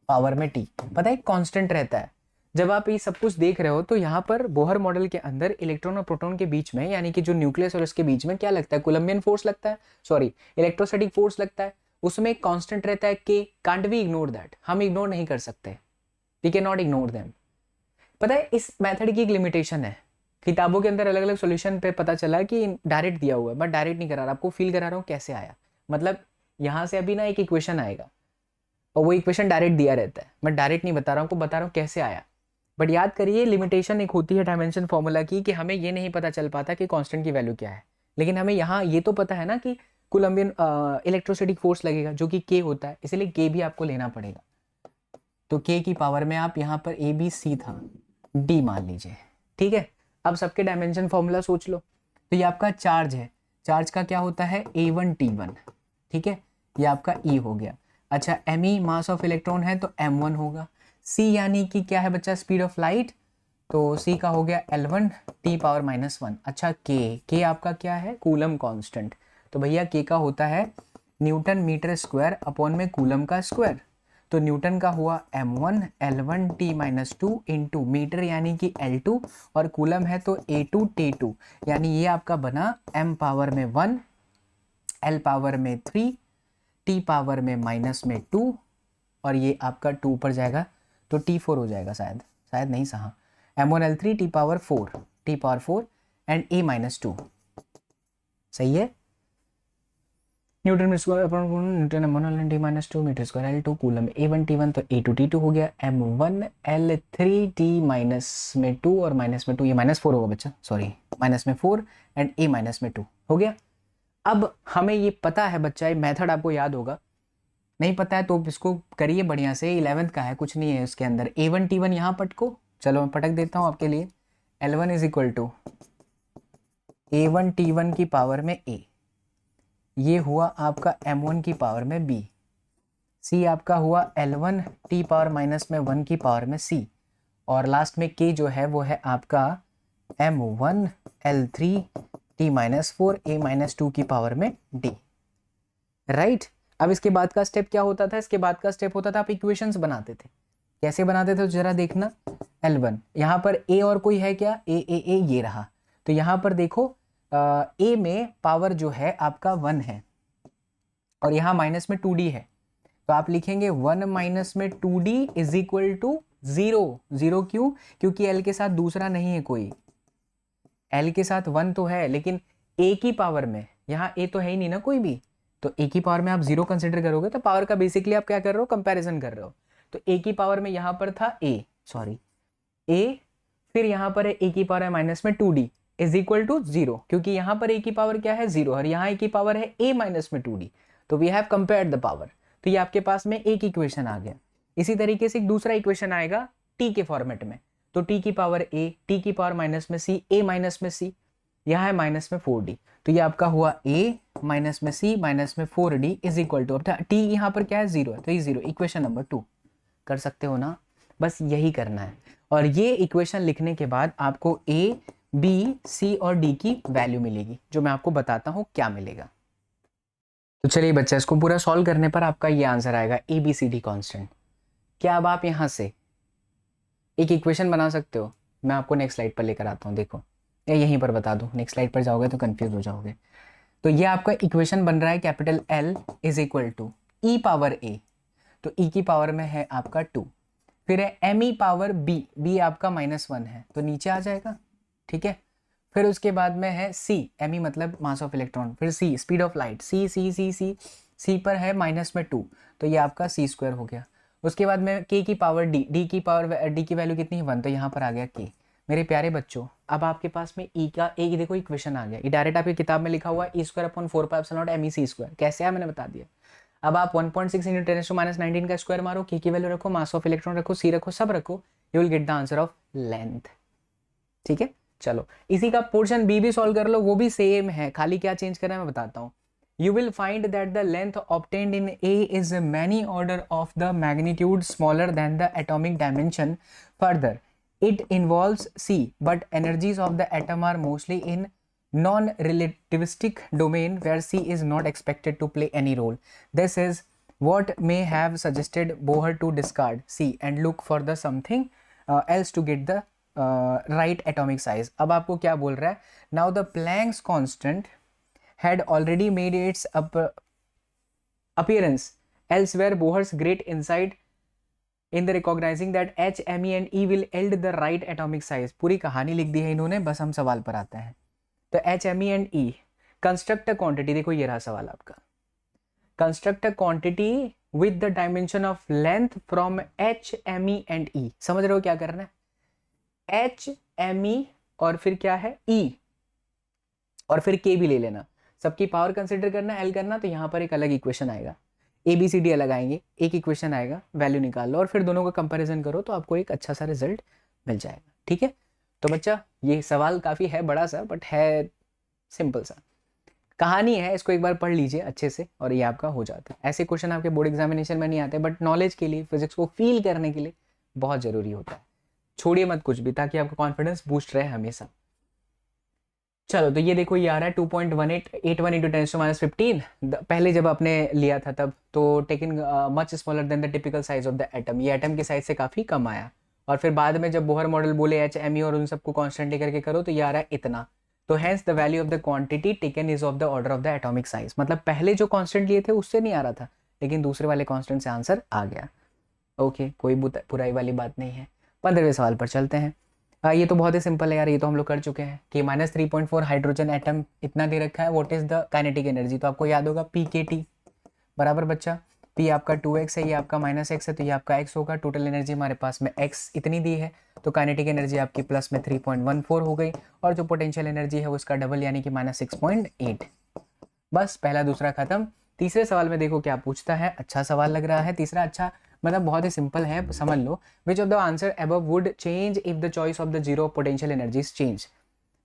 [SPEAKER 1] पावर में T। पता है कांस्टेंट रहता है। जब आप ये सब कुछ देख रहे हो तो यहाँ पर बोहर मॉडल के अंदर इलेक्ट्रॉन और प्रोटॉन के बीच में, यानी कि जो न्यूक्लियस और उसके बीच में क्या लगता है, कोलम्बियन फोर्स लगता है, सॉरी इलेक्ट्रोस्टैटिक फोर्स लगता है, उसमें एक कांस्टेंट रहता है K। Can't we ignore that, हम इग्नोर नहीं कर सकते, we can not ignore them. पता है इस मेथड की एक लिमिटेशन है, किताबों के अंदर अलग अलग सोल्यूशन पे पता चला कि डायरेक्ट दिया हुआ है, बट डायरेक्ट नहीं करा रहा, आपको फील करा रहा हूँ कैसे आया। मतलब यहाँ से अभी ना एक इक्वेशन आएगा और वो इक्वेशन डायरेक्ट दिया रहता है, मैं डायरेक्ट नहीं बता रहा हूँ, आपको बता रहा हूँ कैसे आया। बट याद करिए लिमिटेशन एक होती है डायमेंशन फॉर्मूला की, कि हमें ये नहीं पता चल पाता कि कांस्टेंट की वैल्यू क्या है, लेकिन हमें यहाँ ये तो पता है ना कि कोलम्बियन इलेक्ट्रोस्टैटिक फोर्स लगेगा जो कि K होता है, इसलिए K भी आपको लेना पड़ेगा। तो K की पावर में आप यहाँ पर ABC था, D मान लीजिए, ठीक है। अब सबके डायमेंशन फॉर्मूला सोच लो। तो ये आपका चार्ज है, चार्ज का क्या होता है A1T1, ठीक है, ये आपका E हो गया। अच्छा ME मास ऑफ इलेक्ट्रॉन है तो M1 होगा। C यानी कि क्या है बच्चा, स्पीड ऑफ लाइट, तो C का हो गया L1 T पावर -1। अच्छा K आपका क्या है, कूलम कांस्टेंट, तो भैया K का होता है न्यूटन मीटर स्क्वायर अपॉन में कूलम का स्क्वायर, तो न्यूटन का हुआ M1 L1 T -2 into metre यानी कि L2, और कूलम है तो A2 T2, यानी ये आपका बना M पावर में 1 L पावर में 3 T पावर में -2 और ये आपका 2 पर जाएगा तो T4 हो जाएगा, शायद नहीं हाँ, M1L3 T4 एंड A-2 सही है। Newton metre square upon newton M1 T-2 metre square L2 coulomb A1 तो A2 हो गया, M1L3 T-2 और -2 ये -4 होगा बच्चा, सॉरी -4 एंड A-2 हो गया। अब हमें ये पता है बच्चा, ये मेथड आपको याद होगा, नहीं पता है तो इसको करिए बढ़िया से, 11th का है, कुछ नहीं है उसके अंदर। A1 T1 यहाँ पटको, चलो मैं पटक देता हूँ आपके लिए। L1 is equal to A1 T1 की पावर में A, ये हुआ आपका M1 की पावर में B, C आपका हुआ L1 T पावर -1 की पावर में C, और लास्ट में K जो है वो है आपका M1 L3 T-4 A-2 की पावर में D, राइट। अब इसके बाद का स्टेप क्या होता था, इसके बाद का स्टेप होता था आप इक्वेशंस बनाते थे। कैसे बनाते थे तो जरा देखना, L1 यहाँ पर A और कोई है क्या, A ये रहा, तो यहाँ पर देखो A में पावर जो है आपका 1 है और यहाँ माइनस में 2D है, तो आप लिखेंगे 1 माइनस में 2D इज इक्वल टू 0 क्यों, क्योंकि L के साथ दूसरा नहीं है कोई, L के साथ 1 तो है लेकिन A की पावर में, यहाँ A तो है ही नहीं ना कोई भी, तो A की पावर में आप 0 कंसिडर करोगे तो पावर का बेसिकली आप क्या कर रहे हो, कंपैरिजन कर रहे हो। तो A की पावर में यहाँ पर था A, फिर यहाँ पर है A की पावर है -2D इज इक्वल टू 0, क्योंकि यहाँ पर A की पावर क्या है 0 और यहाँ A की पावर है A-2D, तो we have compared the power, तो ये आपके पास में एक इक्वेशन आ गया। इसी तरीके से एक दूसरा इक्वेशन आएगा T के फॉर्मेट में, तो T की पावर A, T की पावर -C, A-C, यहाँ है -4D, तो ये आपका हुआ A -C -4D is equal to, T यहाँ पर क्या है 0 है, तो ये 0, इक्वेशन नंबर 2 कर सकते हो ना, बस यही करना है। और ये इक्वेशन लिखने के बाद आपको A, B, C और D की वैल्यू मिलेगी, जो मैं आपको बताता हूँ क्या मिलेगा। तो चलिए बच्चा, इसको पूरा सॉल्व करने पर आपका ये आंसर आएगा ABCD कांस्टेंट। क्या अब आप यहाँ से एक इक्वेशन बना सकते हो, मैं आपको नेक्स्ट स्लाइड पर लेकर आता हूँ, देखो या यहीं पर बता दूँ, नेक्स्ट स्लाइड पर जाओगे तो कंफ्यूज हो जाओगे। तो ये आपका इक्वेशन बन रहा है capital L is equal to E power A, तो E की पावर में है आपका 2, फिर है ME पावर B आपका -1 है तो नीचे आ जाएगा, ठीक है। फिर उसके बाद में है C, ME मतलब मास ऑफ इलेक्ट्रॉन, फिर C speed of light, C पर है -2, तो ये आपका C² हो गया। उसके बाद में K की पावर D की वैल्यू कितनी है 1, तो यहाँ पर आ गया K। मेरे प्यारे बच्चों, अब आपके पास में E का एक देखो इक्वेशन आ गया, ये डायरेक्ट आपकी किताब में लिखा हुआ है E²/4πε0 MEC², कैसे है मैंने बता दिया। अब आप 1.6 × 10⁻19 का स्क्वायर मारो, K की वैल्यू रखो, मास ऑफ इलेक्ट्रॉन रखो, C रखो, सब रखो, you will get the answer of length, ठीक है। चलो इसी का पोर्शन B भी सॉल्व कर लो, वो भी सेम है, खाली क्या चेंज करना है मैं बताता हूँ। You will find that the length obtained in A is many order of the magnitude smaller than the atomic dimension. Further, it involves C, but energies of the atom are mostly in non-relativistic domain where C is not expected to play any role. This is what may have suggested Bohr to discard C and look for the something else to get the right atomic size. अब आपको क्या बोल रहा है? Now the Planck's constant had already made its appearance elsewhere. Bohr's great insight in the recognizing that H, Me and E will yield the right atomic size. पूरी कहानी लिख दी है इन्होंने, बस हम सवाल पर आते हैं। तो H, Me and E construct a quantity, देखो ये रहा सवाल आपका, construct a quantity with the dimension of length from H, Me and E। समझ रहे हो क्या करना है? H, Me और फिर क्या है E और फिर K भी ले लेना, सबकी पावर कंसिडर करना, L करना, तो यहाँ पर एक अलग इक्वेशन आएगा, ABCD अलग आएंगे, एक इक्वेशन आएगा, वैल्यू निकाल लो और फिर दोनों का कंपैरिजन करो तो आपको एक अच्छा सा रिजल्ट मिल जाएगा, ठीक है। तो बच्चा ये सवाल काफ़ी है बड़ा सा, बट है सिंपल सा, कहानी है, इसको एक बार पढ़ लीजिए अच्छे से और ये आपका हो जाता है। ऐसे क्वेश्चन आपके बोर्ड एग्जामिनेशन में नहीं आते, बट नॉलेज के लिए, फिजिक्स को फील करने के लिए बहुत ज़रूरी होता है। छोड़िए मत कुछ भी, ताकि आपका कॉन्फिडेंस बूस्ट रहे हमेशा। चलो तो ये देखो, ये आ रहा है 2.1881 × 10⁻15। पहले जब आपने लिया था तब तो taken much smaller than the typical size of the atom, ये एटम की साइज से काफ़ी कम आया। और फिर बाद में जब बोहर मॉडल बोले H, Me और उन सबको कॉन्स्टेंट लेकर के करो तो ये आ रहा है इतना। तो hence the value of the quantity taken is of the order of the atomic size, मतलब पहले जो कांस्टेंट लिए थे उससे नहीं आ रहा था, लेकिन दूसरे वाले कांस्टेंट से आंसर आ गया। ओके, कोई बुराई वाली बात नहीं है। 15वें सवाल पर चलते हैं। ये तो बहुत ही सिंपल है यार, ये तो हम लोग कर चुके हैं कि -3.4 हाइड्रोजन एटम इतना दे रखा है, what is the kinetic energy, तो आपको याद होगा पी के टी बराबर बच्चा, पी आपका 2x है, ये आपका -x है, तो ये आपका x होगा। टोटल एनर्जी हमारे पास में x इतनी दी है, तो काइनेटिक एनर्जी आपकी प्लस में 3.14 हो गई, और जो पोटेंशियल एनर्जी है उसका डबल यानी कि -6.8। बस पहला दूसरा खत्म। तीसरे सवाल में देखो क्या पूछता है, अच्छा सवाल लग रहा है तीसरा, अच्छा मतलब बहुत ही सिंपल है, समझ लो। Which of the answer above would change if the choice of the zero potential energies change.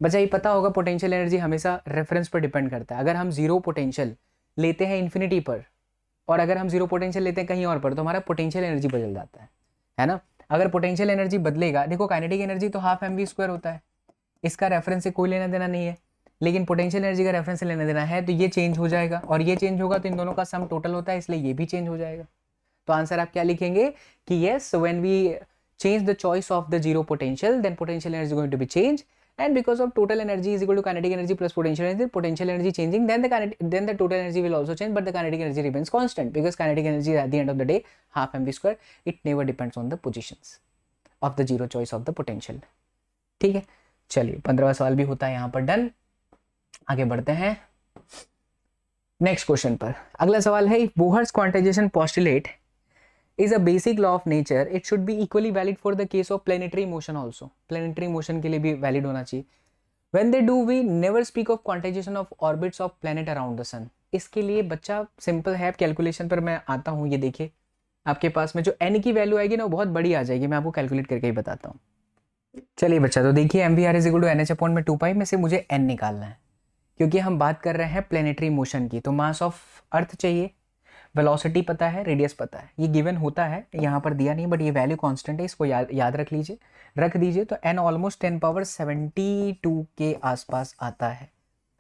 [SPEAKER 1] बच्चा ये पता होगा पोटेंशियल एनर्जी हमेशा रेफरेंस पर डिपेंड करता है। अगर हम जीरो पोटेंशियल लेते हैं इन्फिनिटी पर, और अगर हम जीरो पोटेंशियल लेते हैं कहीं और पर, तो हमारा पोटेंशियल एनर्जी बदल जाता है ना। अगर पोटेंशियल एनर्जी बदलेगा, देखो काइनेटिक एनर्जी तो हाफ mv² होता है, इसका रेफरेंस से कोई लेना देना नहीं है, लेकिन पोटेंशियल एनर्जी का रेफरेंस से लेना देना है, तो ये चेंज हो जाएगा, और ये चेंज होगा तो इन दोनों का सम टोटल होता है, इसलिए ये भी चेंज हो जाएगा। तो आंसर आप क्या लिखेंगे कि yes, when we change the choice of the zero potential, then potential energy is going to be changed, and because of total energy is equal to kinetic energy plus potential energy changing, then the total energy will also change, but the kinetic energy remains constant, because kinetic energy at the end of the day half mv², it never depends on the positions of the zero choice of the potential। ठीक है, चलिए 15वां सवाल भी होता है यहाँ पर done. आगे बढ़ते हैं नेक्स्ट क्वेश्चन पर। अगला सवाल है, if Bohr's quantization postulate is a basic law of nature, it should be equally valid for the case of planetary motion also। planetary motion के लिए भी valid होना चाहिए। when they do, we never speak of quantization of orbits of planet around the sun। इसके लिए बच्चा simple है, calculation पर मैं आता हूँ। ये देखिए आपके पास में जो n की वैल्यू आएगी ना वो बहुत बड़ी आ जाएगी, मैं आपको कैलकुलेट करके ही बताता हूँ। चलिए बच्चा, तो देखिए M V R is equal to NH/2π में से मुझे n निकालना है, क्योंकि हम बात कर रहे हैं प्लेनेटरी मोशन की। तो मास ऑफ अर्थ चाहिए, वेलोसिटी पता है, रेडियस पता है, ये गिवन होता है, यहाँ पर दिया नहीं बट ये वैल्यू कांस्टेंट है, इसको याद रख लीजिए, रख दीजिए। तो n ऑलमोस्ट 10⁻72 के आसपास आता है।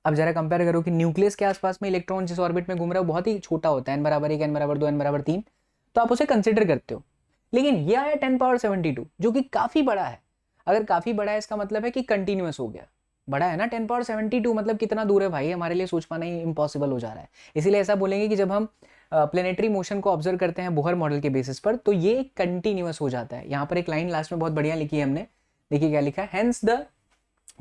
[SPEAKER 1] अब जरा कंपेयर करो कि न्यूक्लियस के आसपास में इलेक्ट्रॉन जिस ऑर्बिट में घूम रहा है वो बहुत ही छोटा होता है, n = 1, n = 2, n = 3, तो आप उसे कंसिडर करते हो, लेकिन ये आया 10⁻72 जो कि काफ़ी बड़ा है। अगर काफ़ी बड़ा है इसका मतलब है कि कंटिन्यूस हो गया, बड़ा है ना। 10⁻72 मतलब कितना दूर है भाई, हमारे लिए सोच पाना ही इम्पॉसिबल हो जा रहा है। इसीलिए ऐसा बोलेंगे कि जब हम प्लेनेटरी मोशन को ऑब्जर्व करते हैं बोहर मॉडल के बेसिस पर, तो ये कंटिन्यूअस हो जाता है। यहाँ पर एक लाइन लास्ट में बहुत बढ़िया लिखी है हमने, देखिए क्या लिखा है, hence the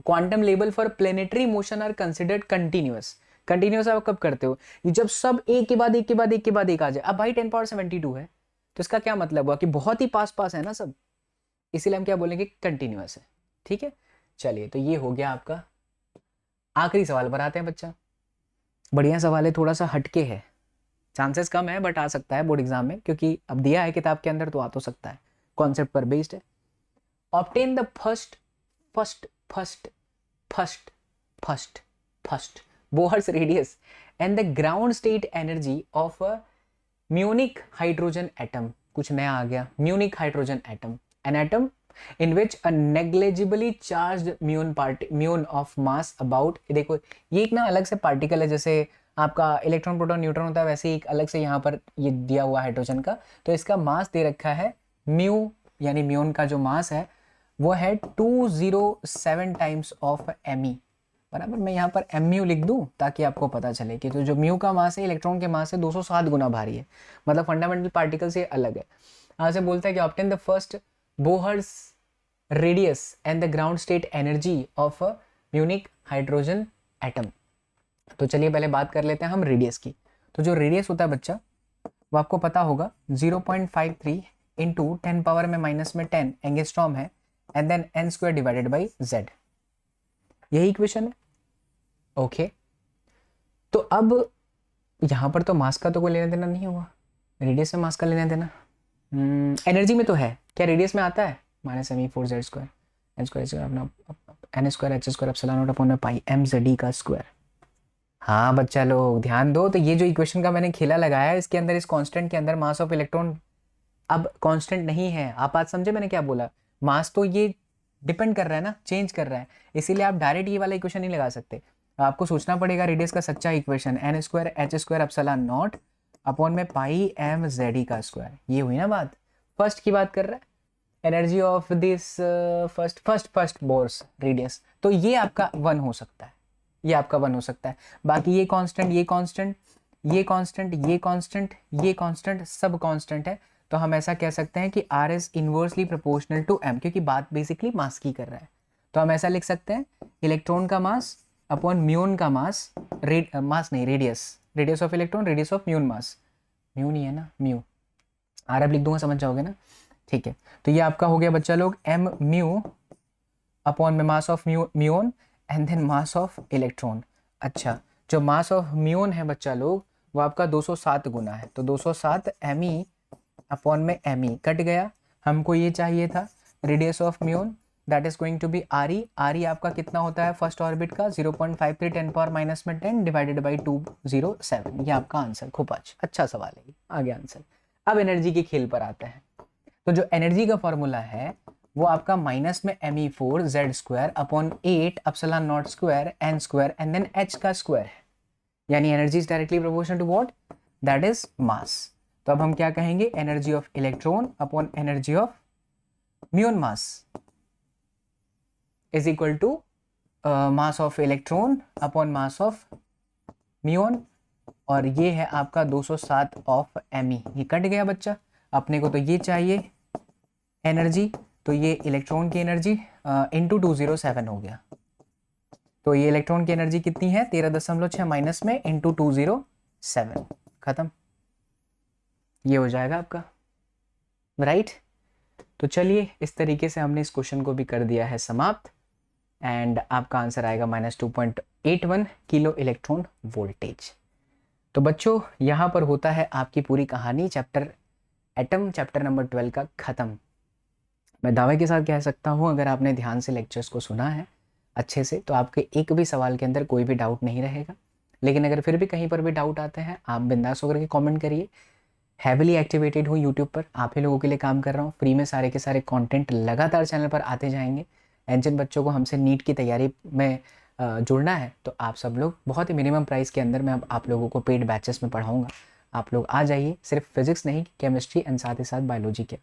[SPEAKER 1] quantum level for planetary motion are considered continuous. Continuous आप कब करते हो, जब सब एक के बाद एक के बाद एक के बाद एक आ जाए। अब भाई 10⁻72 है, तो इसका क्या मतलब हुआ कि बहुत ही पास पास है ना सब, इसीलिए हम क्या बोलेंगे, कंटिन्यूअस है। ठीक है, चलिए तो ये हो गया आपका। आखिरी सवाल पर आते हैं बच्चा, बढ़िया सवाल है, थोड़ा सा हटके है, चांसेस कम है बट आ सकता है बोर्ड एग्जाम में, क्योंकि अब दिया है किताब के अंदर तो आ तो सकता है, कॉन्सेप्ट पर बेस्ड है। Obtain the first Bohr's radius and the ground state energy of a muonic hydrogen atom. कुछ नया आ गया, muonic hydrogen atom, an atom in which a negligibly charged muon of mass about. देखो ये एक ना अलग से पार्टिकल है, जैसे आपका इलेक्ट्रॉन प्रोटॉन न्यूट्रॉन होता है, वैसे एक अलग से यहाँ पर ये दिया हुआ हाइड्रोजन का, तो इसका मास दे रखा है म्यू, यानी म्यून का जो मास है वो है 207 टाइम्स ऑफ me बराबर। मैं यहाँ पर mu लिख दूँ ताकि आपको पता चले कि तो जो म्यू का मास है इलेक्ट्रॉन के मास से 207 गुना भारी है, मतलब फंडामेंटल पार्टिकल से अलग है। यहाँ से बोलता है कि obtain the first Bohr's radius and the ground state energy of a muonic hydrogen atom. तो चलिए पहले बात कर लेते हैं हम रेडियस की। तो जो रेडियस होता है बच्चा वो आपको पता होगा 0.53 इंटू 10⁻⁻10 एंगस्ट्रॉम है, and then n² divided by z, यही इक्वेशन है। ओके, तो अब यहाँ पर तो मास का तो कोई लेना देना नहीं हुआ, रेडियस में मास का लेना देना। एनर्जी में तो है, क्या रेडियस में आता है, -me4z² n² अपना n² h² ε/π mz² हाँ बच्चा लोग ध्यान दो, तो ये जो इक्वेशन का मैंने खेला लगाया है, इसके अंदर इस कांस्टेंट के अंदर मास ऑफ इलेक्ट्रॉन अब कांस्टेंट नहीं है। आप बात समझे मैंने क्या बोला, मास तो ये डिपेंड कर रहा है ना, चेंज कर रहा है, इसीलिए आप डायरेक्ट ये वाला इक्वेशन नहीं लगा सकते, आपको सोचना पड़ेगा रेडियस का सच्चा इक्वेशन n² h² ε0 अपॉन में पाई mz²। ये हुई ना बात, फर्स्ट की बात कर रहा है, energy of this first Bohr's radius, तो ये आपका 1 हो सकता है, ये आपका 1 हो सकता है। बाकी ये कांस्टेंट, ये कांस्टेंट, ये कांस्टेंट, ये कांस्टेंट, ये कांस्टेंट, सब कांस्टेंट है, तो तो हम ऐसा कह सकते हैं कि R is inversely proportional to M, क्योंकि बात बेसिकली मास की कर रहा है। तो हम ऐसा लिख सकते हैं इलेक्ट्रॉन का मास अपॉन म्यून का मास, मास नहीं radius of electron radius of muon mass, mu नहीं है ना, म्यू, आर अब लिख दूंगा, समझ जाओगे ना, ठीक है। तो ये आपका हो गया बच्चा लोग m म्यू अपॉन में mass of muon and then mass of electron. अच्छा, जो मास ऑफ म्यून है बच्चा लोग वो आपका 207 गुना है, तो 207 me अपॉन में me कट गया, हमको ये चाहिए था radius of muon, that is going to be RE। RE आपका कितना होता है फर्स्ट ऑर्बिट का 0.53 10 पावर माइनस में 10 डिवाइडेड बाई 207। ये आपका आंसर, खूब अच्छा सवाल है, आगे आंसर। अब एनर्जी के खेल पर आते हैं। तो जो एनर्जी का फॉर्मूला है वो आपका माइनस में me4 z square upon 8 epsilon not square n square and then h का स्क्वायर है, यानी energy is directly proportional to what, that is mass. तो अब हम क्या कहेंगे, energy of electron upon energy of muon mass is equal to mass of electron upon mass of muon, और ये है आपका 207 ऑफ me। ये कट गया बच्चा, अपने को तो ये चाहिए एनर्जी, तो ये इलेक्ट्रॉन की एनर्जी इंटू 207 हो गया। तो ये इलेक्ट्रॉन की एनर्जी कितनी है 13.6 माइनस में इंटू 207, खत्म, ये हो जाएगा आपका, राइट। तो चलिए इस तरीके से हमने इस क्वेश्चन को भी कर दिया है समाप्त, एंड आपका आंसर आएगा -2.81 किलो इलेक्ट्रॉन वोल्टेज। तो बच्चों यहाँ पर होता है आपकी पूरी कहानी चैप्टर एटम, चैप्टर नंबर 12 का ख़त्म। मैं दावे के साथ कह सकता हूँ अगर आपने ध्यान से लेक्चर्स को सुना है अच्छे से तो आपके एक भी सवाल के अंदर कोई भी डाउट नहीं रहेगा। लेकिन अगर फिर भी कहीं पर भी डाउट आते हैं आप बिंदास होकर के कमेंट करिए। हैविली एक्टिवेटेड हूँ यूट्यूब पर, आप ही लोगों के लिए काम कर रहा हूँ, फ्री में सारे के सारे कंटेंट लगातार चैनल पर आते जाएंगे। एंड जिन बच्चों को हमसे नीट की तैयारी में जुड़ना है तो आप सब लोग बहुत ही मिनिमम प्राइस के अंदर मैं अब आप लोगों को पेड बैचेस में पढ़ाऊँगा। आप लोग आ जाइए, सिर्फ फिजिक्स नहीं केमिस्ट्री एंड साथ ही साथ बायोलॉजी के।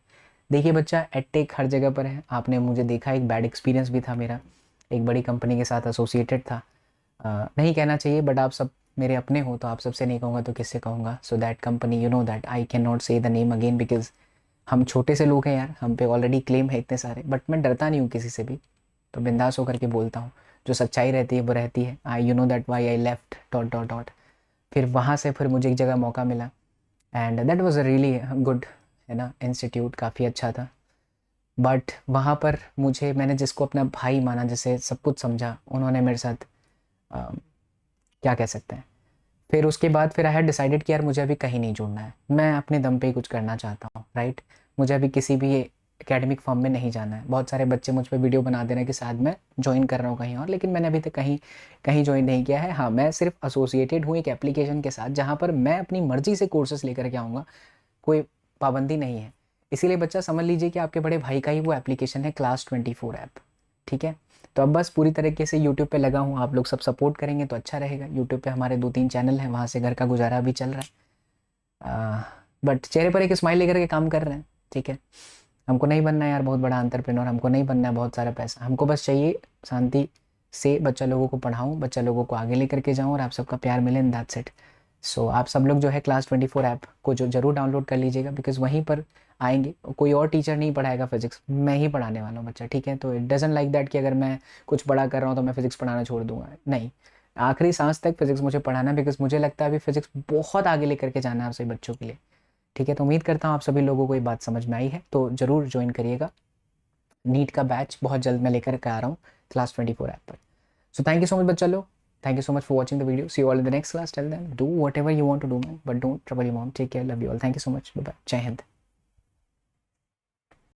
[SPEAKER 1] देखिए बच्चा एडटेक हर जगह पर है, आपने मुझे देखा, एक बैड एक्सपीरियंस भी था मेरा, एक बड़ी कंपनी के साथ एसोसिएटेड था। नहीं कहना चाहिए बट आप सब मेरे अपने हो तो आप सबसे नहीं कहूँगा तो किससे कहूँगा। So that company, you know that I can not से द नेम अगेन बिकॉज हम छोटे से लोग हैं यार, हम पे ऑलरेडी क्लेम है इतने सारे, बट मैं डरता नहीं हूँ किसी से भी, तो बिंदास होकर के बोलता हूँ। जो सच्चाई रहती है वो रहती है। I you know that why I left dot dot dot. फिर वहाँ से फिर मुझे एक जगह मौका मिला and that was a really good, है ना, इंस्टीट्यूट काफ़ी अच्छा था। बट वहाँ पर मुझे, मैंने जिसको अपना भाई माना, जिसे सब कुछ समझा, उन्होंने मेरे साथ क्या कह सकते हैं, फिर उसके बाद फिर आई हैड डिसाइडेड कि यार मुझे अभी कहीं नहीं जुड़ना है, मैं अपने दम पे ही कुछ करना चाहता हूँ, राइट। मुझे अभी किसी भी एकेडमिक फॉर्म में नहीं जाना है। बहुत सारे बच्चे मुझ पर वीडियो बना दे रहे हैं कि शायद मैं ज्वाइन कर रहा हूँ कहीं और, लेकिन मैंने अभी तक कहीं ज्वाइन नहीं किया है। हाँ, मैं सिर्फ एसोसिएटेड हूँ एक एप्लीकेशन के साथ जहाँ पर मैं अपनी मर्जी से कोर्सेज लेकर के आऊँगा, कोई पाबंदी नहीं है। इसीलिए बच्चा समझ लीजिए कि आपके बड़े भाई का ही वो एप्लीकेशन है क्लास 24 ऐप, ठीक है। तो अब बस पूरी तरीके से यूट्यूब पे लगा हूँ, आप लोग सब सपोर्ट करेंगे तो अच्छा रहेगा। यूट्यूब पे हमारे 2-3 चैनल हैं, वहाँ से घर का गुजारा भी चल रहा है, बट चेहरे पर एक स्माइल लेकर के काम कर रहे हैं, ठीक है। हमको नहीं बनना है यार बहुत बड़ा एंटरप्रेन्योर, हमको नहीं बनना है बहुत सारा पैसा, हमको बस चाहिए शांति से बच्चा लोगों को पढ़ाऊँ, बच्चा लोगों को आगे लेकर के जाऊँ और आप सबका प्यार मिले, इन दैट्स इट। सो आप सब लोग जो है क्लास 24 ऐप को जो ज़रूर डाउनलोड कर लीजिएगा, बिकॉज वहीं पर आएंगे, कोई और टीचर नहीं पढ़ाएगा फिजिक्स, मैं ही पढ़ाने वाला हूँ बच्चा, ठीक है। तो इट डजंट लाइक दैट कि अगर मैं कुछ बड़ा कर रहा हूँ तो मैं फिजिक्स पढ़ाना छोड़ दूंगा, नहीं, आखिरी सांस तक फिजिक्स मुझे पढ़ाना है, बिकॉज मुझे लगता है अभी फिजिक्स बहुत आगे लेकर के जाना है आप सभी बच्चों के लिए, ठीक है। तो उम्मीद करता हूँ आप सभी लोगों को ये बात समझ में आई है, तो ज़रूर ज्वाइन करिएगा। नीट का बैच बहुत जल्द मैं लेकर के आ रहा हूँ क्लास 24 ऐप पर। So thank you so much बच्चा लोग, thank you so much for watching the video. See you all in the next class. Till then, do whatever you want to do, man, but don't trouble your mom. Take care. Love you all. Thank you so much. Bye bye. Jai Hind.